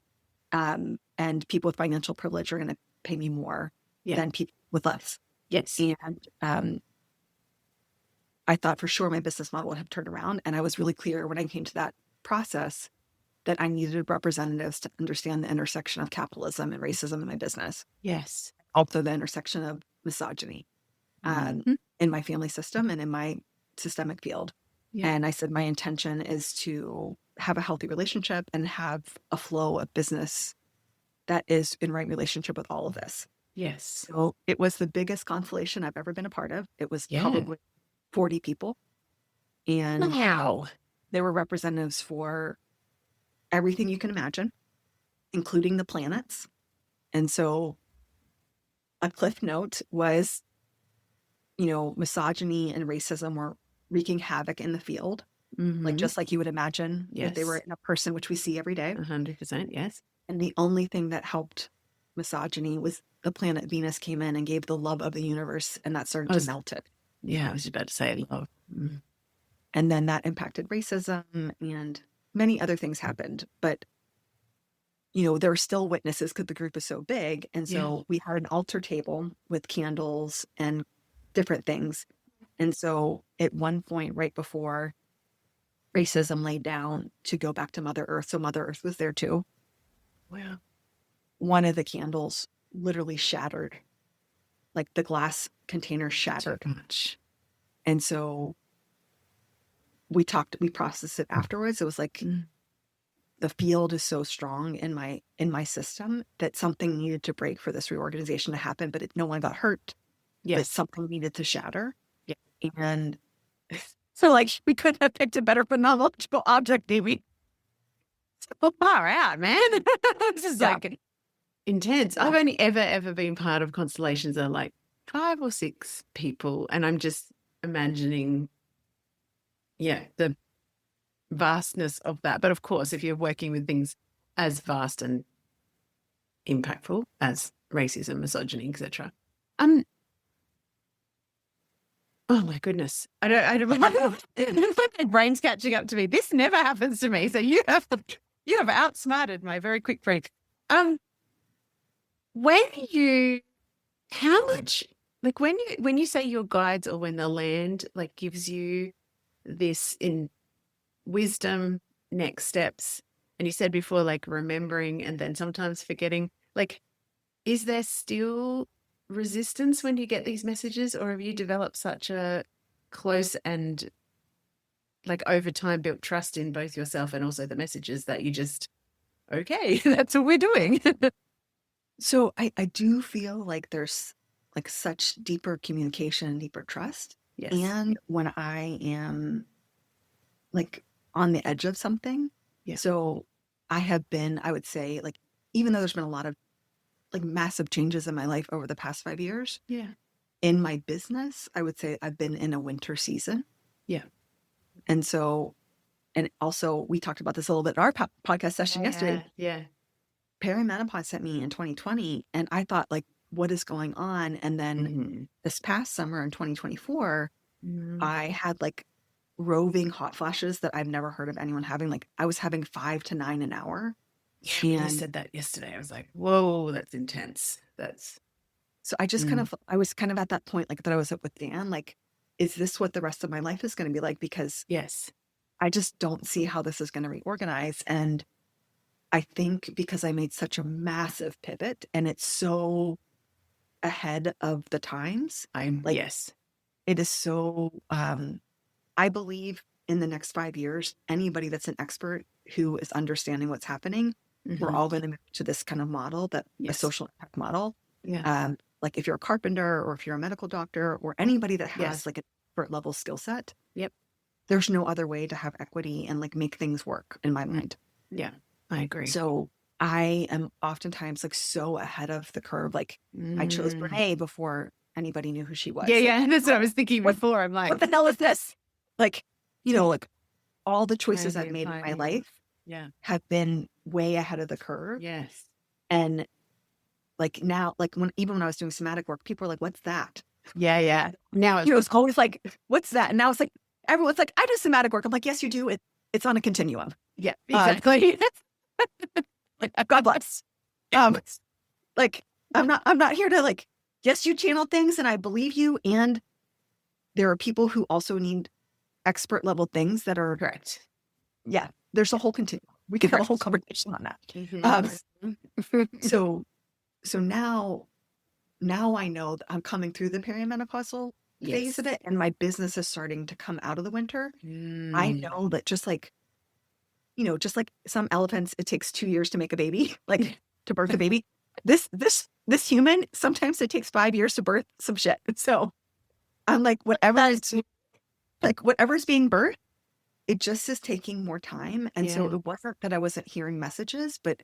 And people with financial privilege are going to pay me more than people with less. Yes. And I thought for sure my business model would have turned around. And I was really clear when I came to that process that I needed representatives to understand the intersection of capitalism and racism in my business. Yes. Also the intersection of misogyny in my family system and in my systemic field. Yeah. And I said, my intention is to have a healthy relationship and have a flow of business that is in right relationship with all of this. Yes. So it was the biggest constellation I've ever been a part of. It was probably 40 people. And they were representatives for everything you can imagine, including the planets. And so a cliff note was, misogyny and racism were wreaking havoc in the field. Mm-hmm. Like just like you would imagine if they were in a person, which we see every day. 100%, yes. And the only thing that helped misogyny was the planet Venus came in and gave the love of the universe, and that started to melt it. Yeah, I was about to say love. Mm. And then that impacted racism and many other things happened. But, there were still witnesses because the group is so big. And so we had an altar table with candles and different things. And so at one point, right before racism laid down to go back to Mother Earth, so Mother Earth was there too. Wow. One of the candles literally shattered. Like the glass container shattered. And so we processed it afterwards. It was like the field is so strong in my system that something needed to break for this reorganization to happen, but no one got hurt. Yes. But something needed to shatter. Yeah. And so we couldn't have picked a better phenomenological object, did we? So far out, man. This is intense. I've only ever been part of constellations of 5 or 6 people, and I'm just imagining the vastness of that. But of course, if you're working with things as vast and impactful as racism, misogyny, etc. Oh my goodness. I don't my brain's catching up to me. This never happens to me. So you have outsmarted my very quick brain. How much, when you say your guides or when the land gives you this in wisdom, next steps, and you said before, remembering and then sometimes forgetting, is there still resistance when you get these messages, or have you developed such a close and over time built trust in both yourself and also the messages that you just okay, that's what we're doing. So I do feel like there's like such deeper communication, deeper trust. Yes. And when I am like on the edge of something, Yeah. so I have been, I would say, like, even though there's been a lot of like massive changes in my life over the past 5 years, Yeah. in my business, I would say I've been in a winter season. Yeah. And so, and also we talked about this a little bit in our podcast session yesterday. Yeah. Perimenopause hit me in 2020, and I thought, like, what is going on? And then this past summer in 2024, I had like roving hot flashes that I've never heard of anyone having. Like, I was having 5 to 9 an hour. Yeah, you said that yesterday. I was like, whoa, that's intense. So I just I was kind of at that point, like that I was up with Dan, like, is this what the rest of my life is going to be like? Because yes, I just don't see how this is going to reorganize. And I think because I made such a massive pivot and it's so ahead of the times, yes, it is so, I believe in the next 5 years, anybody that's an expert who is understanding what's happening, we're all going to move to this kind of model, that a social impact model. Yeah. Like if you're a carpenter or if you're a medical doctor or anybody that has like an expert level skill set, there's no other way to have equity and like make things work in my mind. Yeah, I agree. So I am oftentimes like so ahead of the curve. Like I chose Brene before anybody knew who she was. Yeah. That's what I was thinking before. I'm like, what the hell is this? Like, you know, like all the choices I've made in my life have been way ahead of the curve. Yes. And like now, like even when I was doing somatic work, people were like, what's that? Yeah. Now it's always like, what's that? And now it's like, everyone's like, I do somatic work. I'm like, yes, you do. It's on a continuum. Yeah, exactly. Like, God bless. Like, I'm not here to like, yes, you channel things and I believe you. And there are people who also need expert level things that are correct. Yeah. There's a whole continuum. We could have a whole conversation on that. So now I know that I'm coming through the perimenopausal phase of it, and my business is starting to come out of the winter. I know that just like some elephants, it takes 2 years to make a baby, like to birth a baby. This human, sometimes it takes 5 years to birth some shit. So I'm like, whatever's being birthed, it just is taking more time. And so it wasn't that I wasn't hearing messages, but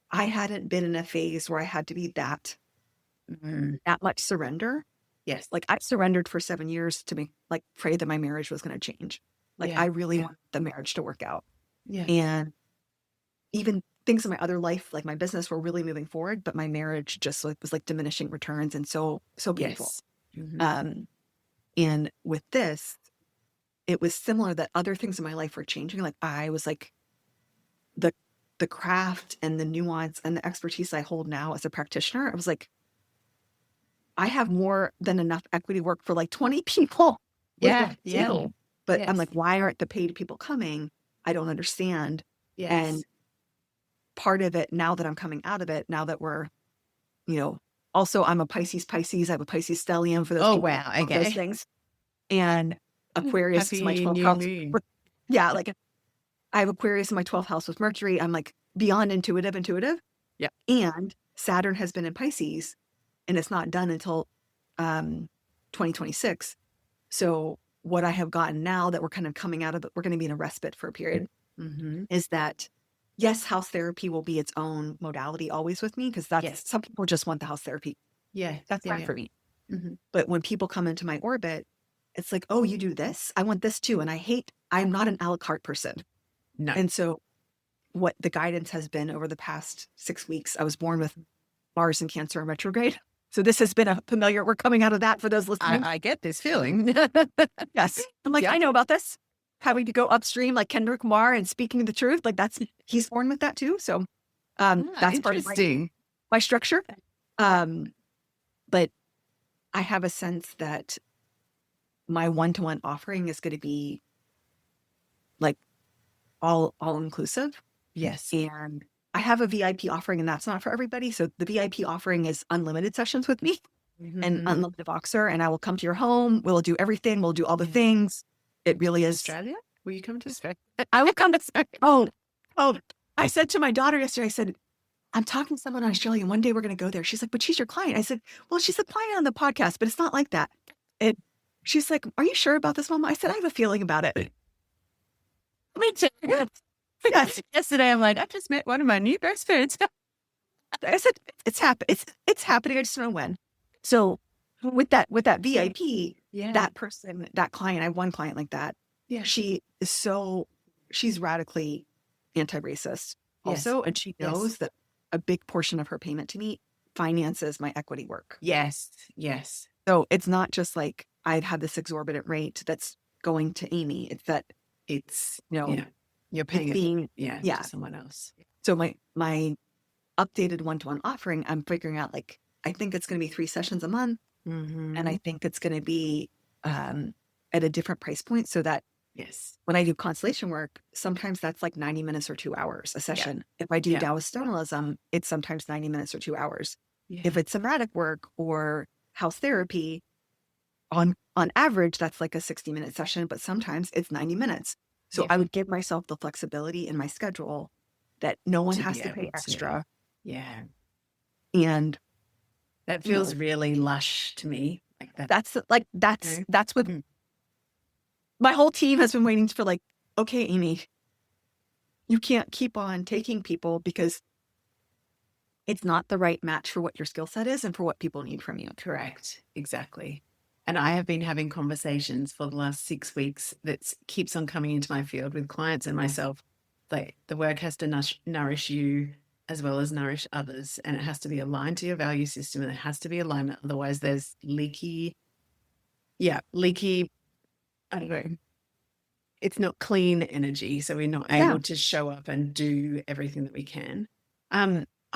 I hadn't been in a phase where I had to be that much surrender. Yes. Like I surrendered for 7 years to pray that my marriage was going to change. Like I really want the marriage to work out. Yeah. And even things in my other life, like my business, were really moving forward, but my marriage just was like diminishing returns and so painful. And with this, it was similar that other things in my life were changing. Like I was like the craft and the nuance and the expertise I hold now as a practitioner, I was like, I have more than enough equity work for like 20 people. But I'm like, why aren't the paid people coming? I don't understand. And part of it, now that I'm coming out of it, now that we're, also I'm a Pisces. I have a Pisces stellium for those people. Wow. Okay. Those things. And Aquarius is my 12th house. Yeah. Like I have Aquarius in my 12th house with Mercury. I'm like beyond intuitive. Yeah. And Saturn has been in Pisces and it's not done until 2026. So what I have gotten now that we're kind of coming out of it, we're going to be in a respite for a period, is that, yes, house therapy will be its own modality always with me, because that's some people just want the house therapy. Yeah. That's fine for me. But when people come into my orbit, it's like, oh, you do this? I want this too. And I'm not an a la carte person. No. And so what the guidance has been over the past 6 weeks, I was born with Mars in Cancer in retrograde. So this has been we're coming out of that for those listening. I get this feeling. Yes. I'm like, I know about this. Having to go upstream like Kendrick Lamar and speaking the truth. Like he's born with that too. So that's part of my structure. But I have a sense that my one-to-one offering is going to be like all inclusive. Yes. And I have a VIP offering, and that's not for everybody. So the VIP offering is unlimited sessions with me and unlimited Voxer, and I will come to your home. We'll do everything. We'll do all the things. It really is. Australia? Will you come to Australia? I will come to Australia. Oh, I said to my daughter yesterday, I said, I'm talking to someone in Australia and one day we're going to go there. She's like, but she's your client. I said, well, she's a client on the podcast, but it's not like that. It, she's like, are you sure about this, Mama? I said, I have a feeling about it. Me too. Yes. Yesterday, I'm like, I just met one of my new best friends. I said, it's happening. I just don't know when. So with that VIP, that person, that client, I have one client like that. Yeah. She's radically anti-racist also. And she knows that a big portion of her payment to me finances my equity work. Yes. Yes. So it's not just like I've had this exorbitant rate that's going to Amy. It's that you're paying to someone else. So my updated one-to-one offering, I'm figuring out like, I think it's going to be 3 sessions a month. Mm-hmm. And I think it's going to be at a different price point so that when I do constellation work, sometimes that's like 90 minutes or 2 hours a session. If I do Taoist stonelism, it's sometimes 90 minutes or 2 hours. If it's somatic work or house therapy, on average, that's like a 60-minute session, but sometimes it's 90 minutes. So I would give myself the flexibility in my schedule that no one has to pay extra. Yeah. And that feels really lush to me. Like that. That's what my whole team has been waiting for, like, okay, Amy, you can't keep on taking people because it's not the right match for what your skill set is and for what people need from you. Correct. Exactly. And I have been having conversations for the last 6 weeks that keeps on coming into my field with clients and myself. Like, the work has to nourish you as well as nourish others. And it has to be aligned to your value system, and it has to be alignment. Otherwise there's leaky, I don't know. It's not clean energy. So we're not able to show up and do everything that we can.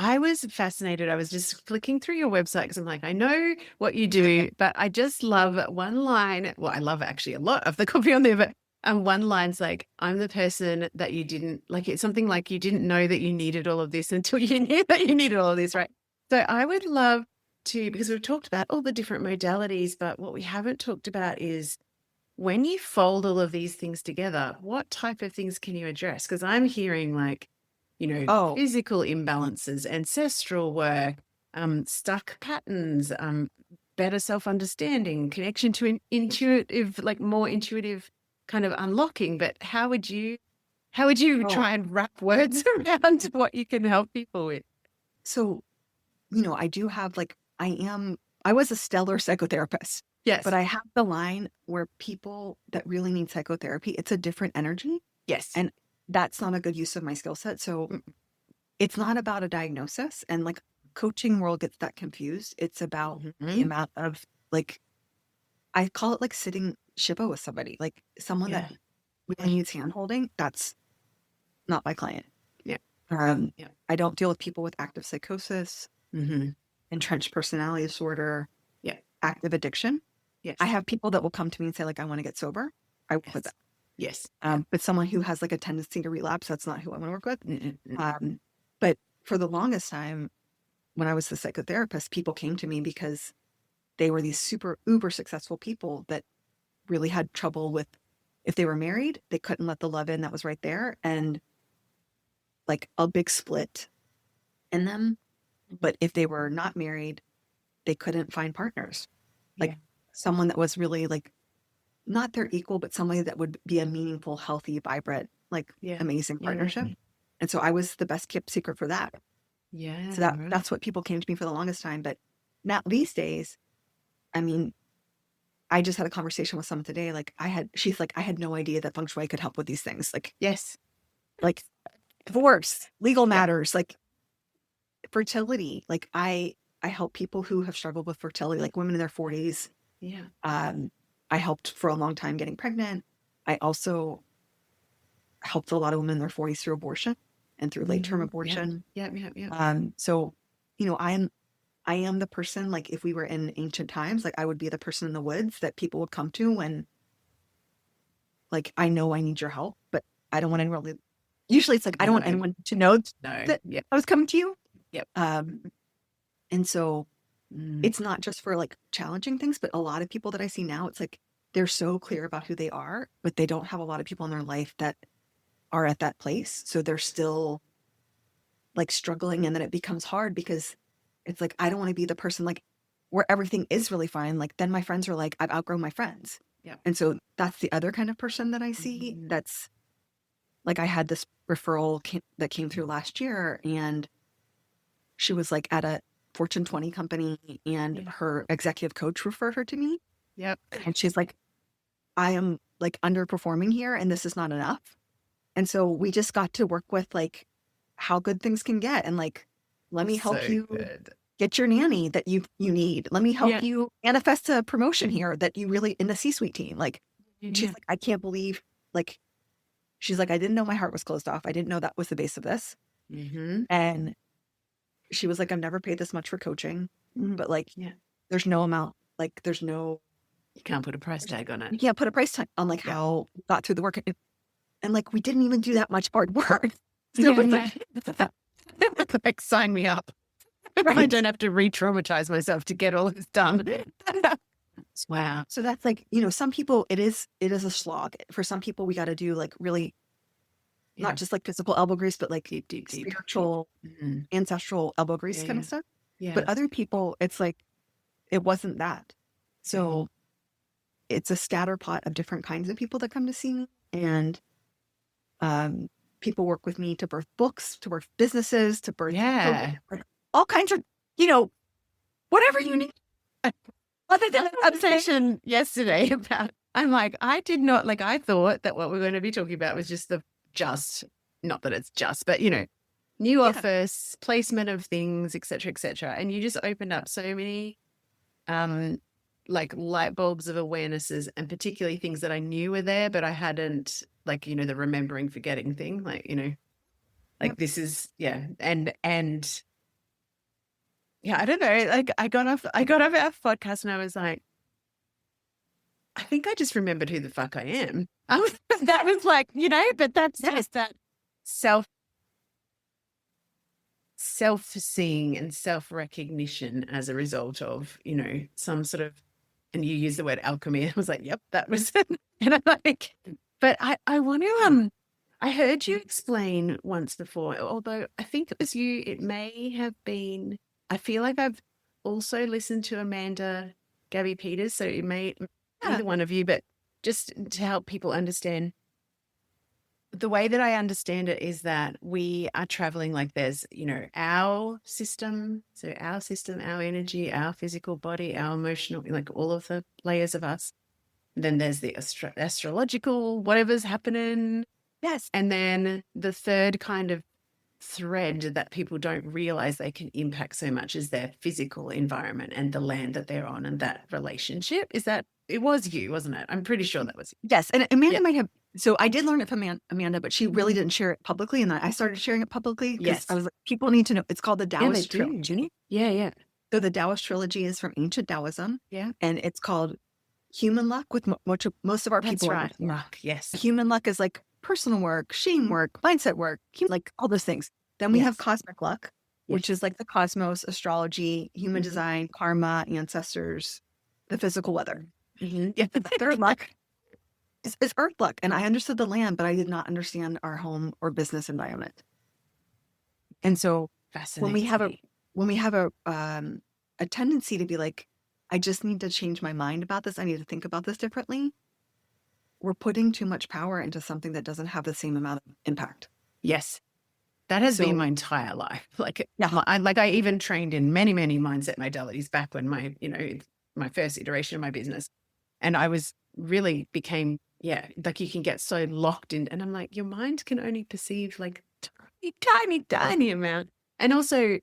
I was fascinated. I was just flicking through your website because I'm like, I know what you do, but I just love one line. Well, I love actually a lot of the copy on there, but one line's like, I'm the person that you didn't, like, it's something like you didn't know that you needed all of this until you knew that you needed all of this, right? So I would love to, because we've talked about all the different modalities, but what we haven't talked about is when you fold all of these things together, what type of things can you address? Because I'm hearing like, physical imbalances, ancestral work, stuck patterns, better self-understanding, connection to intuitive, like more intuitive kind of unlocking. But how would you try and wrap words around what you can help people with? So, I do have I was a stellar psychotherapist. Yes. But I have the line where people that really need psychotherapy, it's a different energy. Yes. And that's not a good use of my skill set. So it's not about a diagnosis, and like coaching world gets that confused. It's about the amount of, like, I call it like sitting Shiva with somebody, like someone that really needs hand holding. That's not my client. Yeah. I don't deal with people with active psychosis, entrenched personality disorder, active addiction. Yes. I have people that will come to me and say, like, I want to get sober. I work with that. Yes. But someone who has like a tendency to relapse, that's not who I want to work with. But for the longest time, when I was the psychotherapist, people came to me because they were these super uber successful people that really had trouble with, if they were married, they couldn't let the love in that was right there, and like a big split in them. But if they were not married, they couldn't find partners. Like someone that was really like not their equal, but somebody that would be a meaningful, healthy, vibrant, like amazing partnership. And so I was the best kept secret for that. Yeah. So that's what people came to me for the longest time. But now these days, I mean, I just had a conversation with someone today. Like she's like, I had no idea that Feng Shui could help with these things. Like, like divorce, legal matters, like fertility. Like I help people who have struggled with fertility, like women in their 40s. Yeah. I helped for a long time getting pregnant. I also helped a lot of women in their 40s through abortion and through late term abortion. Yeah. So, I am the person, like if we were in ancient times, like I would be the person in the woods that people would come to when, like, I know I need your help, but I don't want anyone to, usually it's like, I don't want anyone to know that I was coming to you. Yep. And so it's not just for like challenging things, but a lot of people that I see now, it's like, they're so clear about who they are, but they don't have a lot of people in their life that are at that place. So they're still like struggling, and then it becomes hard because it's like, I don't want to be the person like where everything is really fine. Like then my friends are like, I've outgrown my friends. Yeah. And so that's the other kind of person that I see. That's like, I had this referral that came through last year, and she was like at a Fortune 20 company, and her executive coach referred her to me. Yep. And she's like, I am like underperforming here, and this is not enough. And so we just got to work with like how good things can get, and like, let me help you get your nanny that you need. Let me help you manifest a promotion here that you really in the C-suite team. Like, she's like, I can't believe, like, she's like, I didn't know my heart was closed off. I didn't know that was the base of this. And she was like, I've never paid this much for coaching, but like, there's no amount, like, there's no, you can't put a price tag on it. You can't put a price tag on like how we got through the work. And like, we didn't even do that much hard work. So like, sign me up. I don't have to re-traumatize myself to get all this done. Wow. So that's like, some people, it is a slog. For some people, we got to do like really, not just like physical elbow grease, but like deep, spiritual, ancestral elbow grease kind of stuff. But other people, it's like, it wasn't that. So it's a scatter pot of different kinds of people that come to see me. And people work with me to birth books, to birth businesses, to birth all kinds of, whatever you need. Other than a conversation yesterday about, I'm like, I did not, like, I thought that what we're going to be talking about was just not that it's just, but, new office, placement of things, et cetera, et cetera. And you just opened up so many, like, light bulbs of awarenesses, and particularly things that I knew were there, but I hadn't, like, the remembering, forgetting thing, like, like this is, and I don't know, like, I got off our podcast and I was like, I think I just remembered who the fuck I am. That was like, but that's just that self-seeing and self-recognition as a result of, some sort of, and you use the word alchemy. I was like, yep, that was it. And I'm like, but I want to, I heard you explain once before, although I think it was you, it may have been, I feel like I've also listened to Amanda Gabby Peters, so it may either one of you, but just to help people understand, the way that I understand it is that we are traveling, like there's, our system, our energy, our physical body, our emotional, like all of the layers of us. Then there's the astrological, whatever's happening. Yes. And then the third kind of thread that people don't realize they can impact so much is their physical environment and the land that they're on and that relationship. Is that, it was you, wasn't it? I'm pretty sure that was you. Yes. And Amanda might have, so I did learn it from Amanda, but she really didn't share it publicly. And I started sharing it publicly because I was like, people need to know. It's called the Taoist Trilogy. Yeah. So the Taoist Trilogy is from ancient Taoism. Yeah. And it's called Human Luck, with most of our people. That's right. Luck, yes. Human luck is like personal work, shame work, mindset work, like all those things. Then we have cosmic luck, which is like the cosmos, astrology, human design, karma, ancestors, the physical weather. Yeah, the third luck is earth luck. And I understood the land, but I did not understand our home or business environment. And so when we have a tendency to be like, I just need to change my mind about this, I need to think about this differently, we're putting too much power into something that doesn't have the same amount of impact. Yes. That has been my entire life. Like, I even trained in many, many mindset modalities back when my first iteration of my business. And I was really became, like you can get so locked in, and I'm like, your mind can only perceive like tiny amount. And also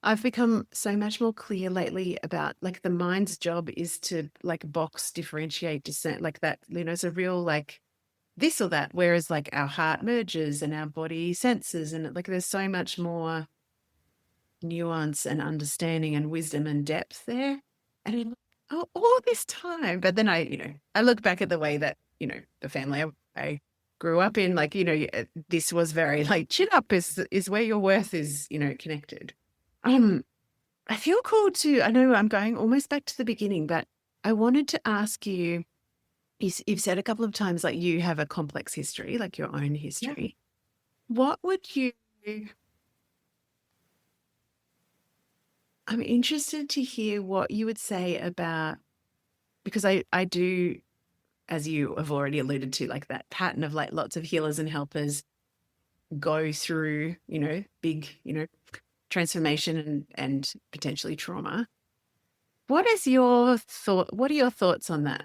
I've become so much more clear lately about like the mind's job is to like box, differentiate, discern, like that, it's a real like this or that. Whereas like our heart merges and our body senses, and like there's so much more nuance and understanding and wisdom and depth there. And all this time, but then I look back at the way that, the family I grew up in, like, this was very like chin up is where your worth is, connected. I feel called to, I know I'm going almost back to the beginning, but I wanted to ask you, you've said a couple of times, like you have a complex history, like your own history. What would you I'm interested to hear what you would say about, because I do, as you have already alluded to, like that pattern of like lots of healers and helpers go through, big, transformation and potentially trauma. What is your thought? What are your thoughts on that?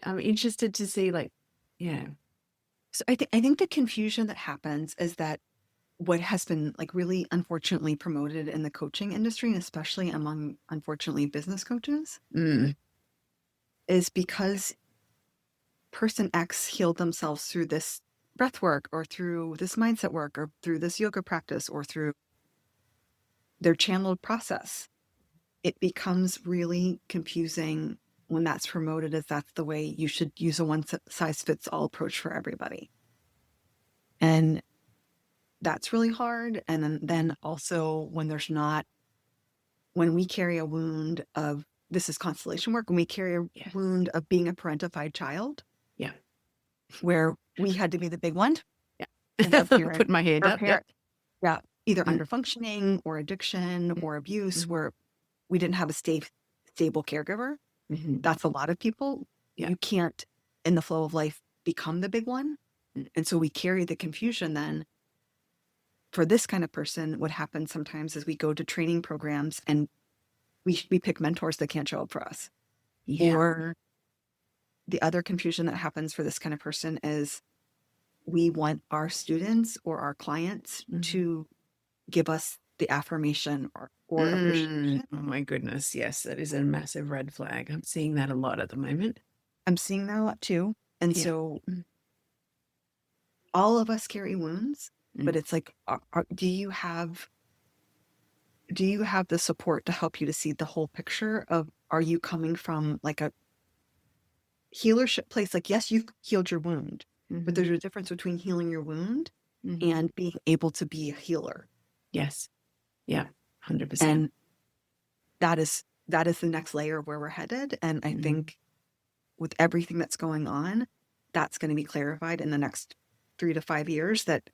I'm interested to see, like, yeah. So I think the confusion that happens is that what has been like really unfortunately promoted in the coaching industry, and especially among unfortunately business coaches, Mm. is because person X healed themselves through this breath work or through this mindset work or through this yoga practice or through their channeled process. It becomes really confusing when that's promoted as that's the way you should use a one size fits all approach for everybody. And that's really hard. And then also when we carry a wound of, this is constellation work, when we carry a Yes. wound of being a parentified child, Yeah. where we had to be the big one. Yeah. And our parent, Put my hand our up. parent, yeah, either Mm. under functioning or addiction or abuse, where we didn't have a stable caregiver. Mm-hmm. That's a lot of people. Yeah. You can't, in the flow of life, become the big one. And so we carry the confusion then. For this kind of person, what happens sometimes is we go to training programs and we pick mentors that can't show up for us. Yeah. Or the other confusion that happens for this kind of person is we want our students or our clients to give us the affirmation or appreciation. Oh my goodness. Yes, that is a massive red flag. I'm seeing that a lot at the moment. I'm seeing that a lot too. And so all of us carry wounds, but it's like, do you have the support to help you to see the whole picture of, are you coming from like a healership place? Like, yes, you've healed your wound, but there's a difference between healing your wound and being able to be a healer. Yes. Yeah. 100%. And that is the next layer of where we're headed. And I think with everything that's going on, that's going to be clarified in the next 3 to 5 years. That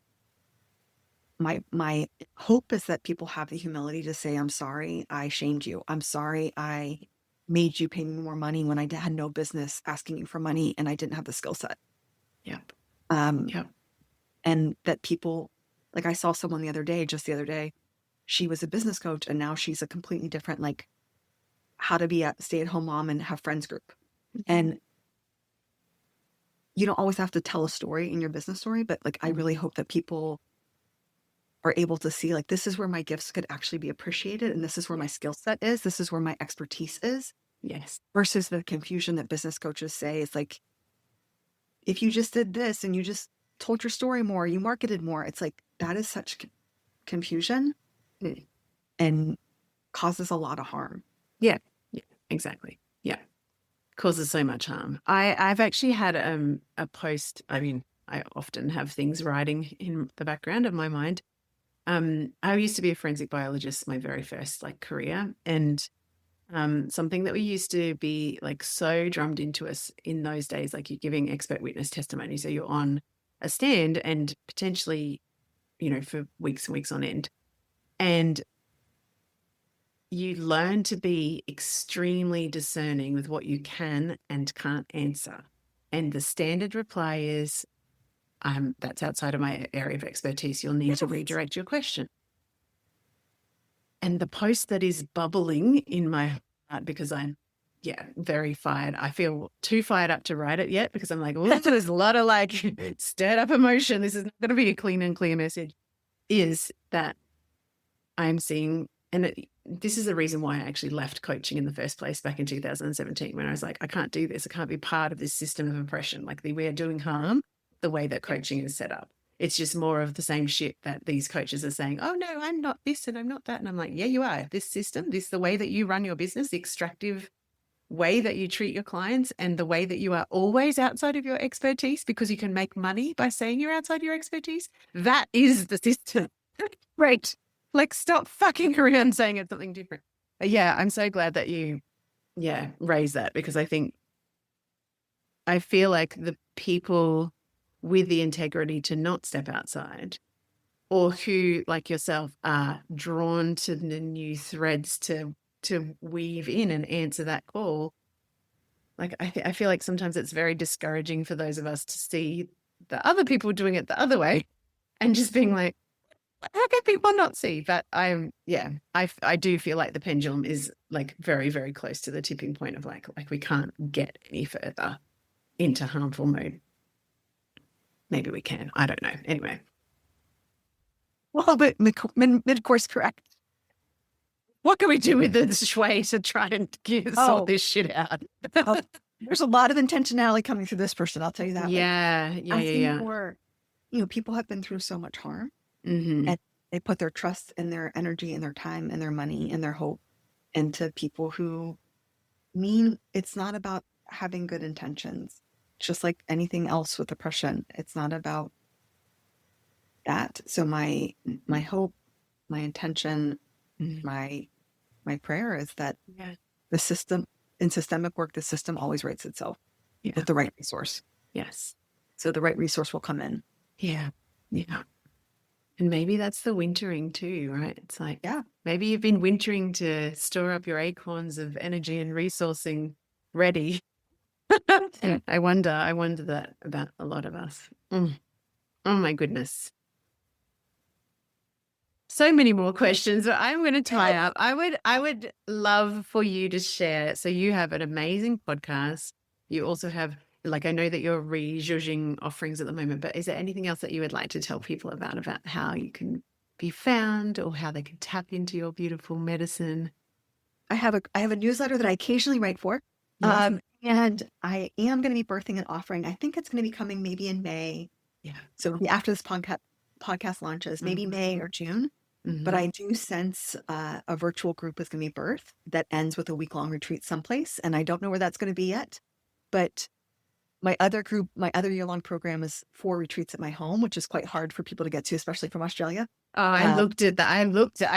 my hope is that people have the humility to say, I'm sorry, I shamed you. I'm sorry, I made you pay me more money when I had no business asking you for money and I didn't have the skill set. Yep. And that people, like I saw someone just the other day, she was a business coach and now she's a completely different, like how to be a stay-at-home mom and have friends group. And you don't always have to tell a story in your business story, but like, I really hope that people are able to see, like, this is where my gifts could actually be appreciated. And this is where my skill set is. This is where my expertise is. Yes. Versus the confusion that business coaches say is like, if you just did this and you just told your story more, you marketed more, it's like, that is such confusion and causes a lot of harm. Yeah. Yeah, exactly. Yeah. Causes so much harm. I've actually had a post. I mean, I often have things writing in the background of my mind. I used to be a forensic biologist, my very first like career, and something that we used to be like so drummed into us in those days, like you're giving expert witness testimony, so you're on a stand and potentially, for weeks and weeks on end, and you learn to be extremely discerning with what you can and can't answer. And the standard reply is, that's outside of my area of expertise. You'll need to redirect your question. And the post that is bubbling in my heart, because I'm, very fired. I feel too fired up to write it yet because I'm like, well, there's a lot of like stirred up emotion. This is not going to be a clean and clear message. Is that I'm seeing, and this is the reason why I actually left coaching in the first place back in 2017, when I was like, I can't do this. I can't be part of this system of oppression. Like we are doing harm the way that coaching is set up. It's just more of the same shit that these coaches are saying, oh no, I'm not this and I'm not that. And I'm like, yeah, you are. This system, the way that you run your business, the extractive way that you treat your clients, and the way that you are always outside of your expertise because you can make money by saying you're outside your expertise, that is the system. Right. Like, stop fucking around saying it's something different. But yeah, I'm so glad that you, raise that, because I feel like the people with the integrity to not step outside, or who, like yourself, are drawn to the new threads to to weave in and answer that call. Like, I feel like sometimes it's very discouraging for those of us to see the other people doing it the other way and just being like, how can people not see? But I do feel like the pendulum is like very, very close to the tipping point of like we can't get any further into harmful mode. Maybe we can. I don't know. Anyway. Well, but mid-course correct. What can we do with the shui to try and sort this shit out? There's a lot of intentionality coming through this person. I'll tell you that. Yeah. More, people have been through so much harm, mm-hmm. and they put their trust and their energy and their time and their money and their hope into people who mean it's not about having good intentions. Just like anything else with oppression, it's not about that. So my hope, my intention, my prayer is that the system, in systemic work, the system always rights itself with the right resource. Yes. So the right resource will come in. Yeah. And maybe that's the wintering too, right? It's like, maybe you've been wintering to store up your acorns of energy and resourcing ready. And I wonder that about a lot of us. Oh my goodness. So many more questions, but I'm going to tie up. I would love for you to share. So you have an amazing podcast. You also have, like, I know that you're re-zhuzhing offerings at the moment, but is there anything else that you would like to tell people about how you can be found or how they can tap into your beautiful medicine? I have a newsletter that I occasionally write for. Yes. And I am going to be birthing an offering. I think it's going to be coming maybe in May. Yeah. So it'll be after this podcast launches, maybe May or June. But I do sense a virtual group is going to be birthed that ends with a week-long retreat someplace. And I don't know where that's going to be yet. But my other year-long program is 4 retreats at my home, which is quite hard for people to get to, especially from Australia. Oh, I looked at that. I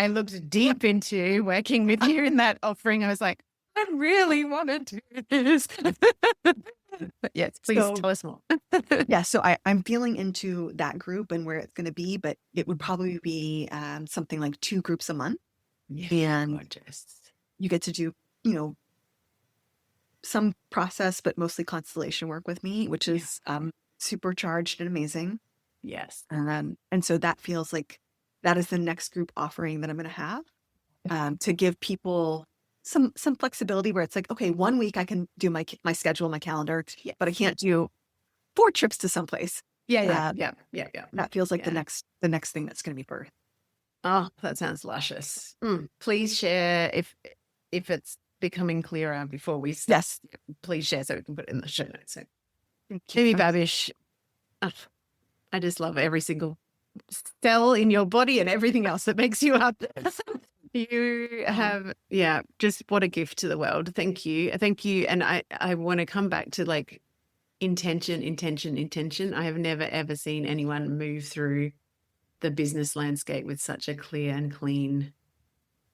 looked deep into working with you in that offering. I was like, I really want to do this. But yes, please tell us more. So I'm feeling into that group and where it's going to be, but it would probably be something like 2 groups a month. Yeah, and gorgeous. You get to do, some process, but mostly constellation work with me, which is supercharged and amazing. Yes. And so that feels like that is the next group offering that I'm going to have to give people some flexibility where it's like, okay, 1 week I can do my schedule, my calendar, but I can't do 4 trips to someplace. Yeah. That feels like the next thing that's going to be birthed. Oh, that sounds luscious. Please share if it's becoming clearer before we start. Yes. Please share so we can put it in the show notes. So, Amy Babish, I just love every single cell in your body and everything else that makes you up. You have, just what a gift to the world. Thank you. And I want to come back to like intention. I have never, ever seen anyone move through the business landscape with such a clear and clean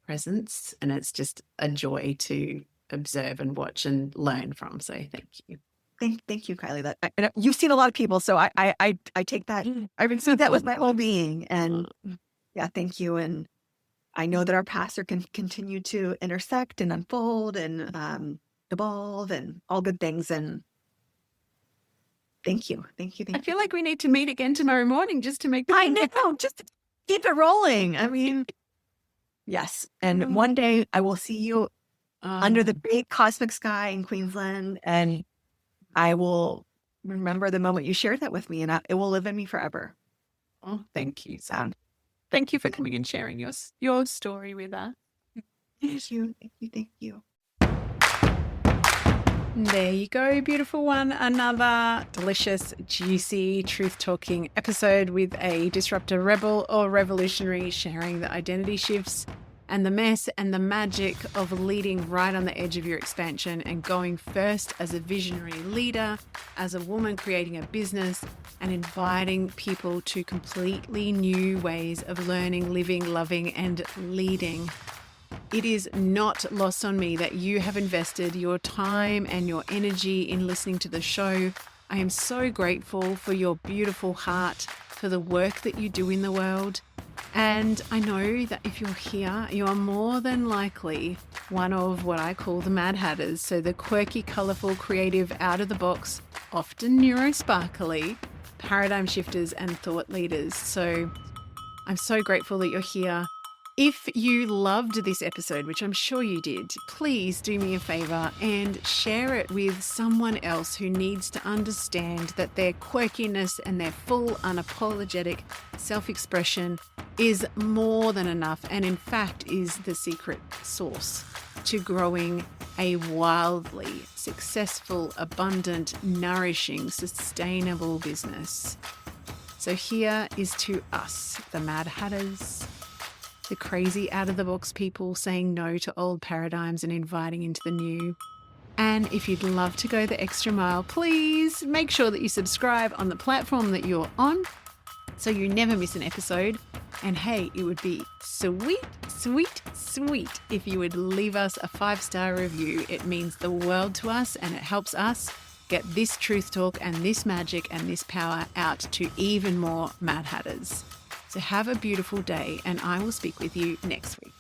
presence. And it's just a joy to observe and watch and learn from. So thank you. Thank you, Kylie. That you've seen a lot of people, so I take that. I've been seeing that with my whole being, and thank you. And I know that our paths are can continue to intersect and unfold and evolve and all good things. And thank you. I feel like we need to meet again tomorrow morning just to make. I know, just to keep it rolling. I mean, yes. And one day I will see you under the big cosmic sky in Queensland, and I will remember the moment you shared that with me, and it will live in me forever. Oh, thank you, Sam. Thank you for coming and sharing your story with us. Thank you. There you go, beautiful one. Another delicious, juicy, truth-talking episode with a disruptor rebel or revolutionary sharing the identity shifts and the mess and the magic of leading right on the edge of your expansion and going first as a visionary leader, as a woman creating a business, and inviting people to completely new ways of learning, living, loving, and leading. It is not lost on me that you have invested your time and your energy in listening to the show. I am so grateful for your beautiful heart, for the work that you do in the world. And I know that if you're here, you are more than likely one of what I call the Mad Hatters. So the quirky, colourful, creative, out of the box, often neurosparkly, paradigm shifters and thought leaders. So I'm so grateful that you're here. If you loved this episode, which I'm sure you did, please do me a favor and share it with someone else who needs to understand that their quirkiness and their full unapologetic self-expression is more than enough, and in fact is the secret sauce to growing a wildly successful, abundant, nourishing, sustainable business. So here is to us, the Mad Hatters, the crazy out-of-the-box people saying no to old paradigms and inviting into the new. And if you'd love to go the extra mile, please make sure that you subscribe on the platform that you're on so you never miss an episode. And hey, it would be sweet, sweet, sweet if you would leave us a 5-star review. It means the world to us, and it helps us get this truth talk and this magic and this power out to even more Mad Hatters. So have a beautiful day, and I will speak with you next week.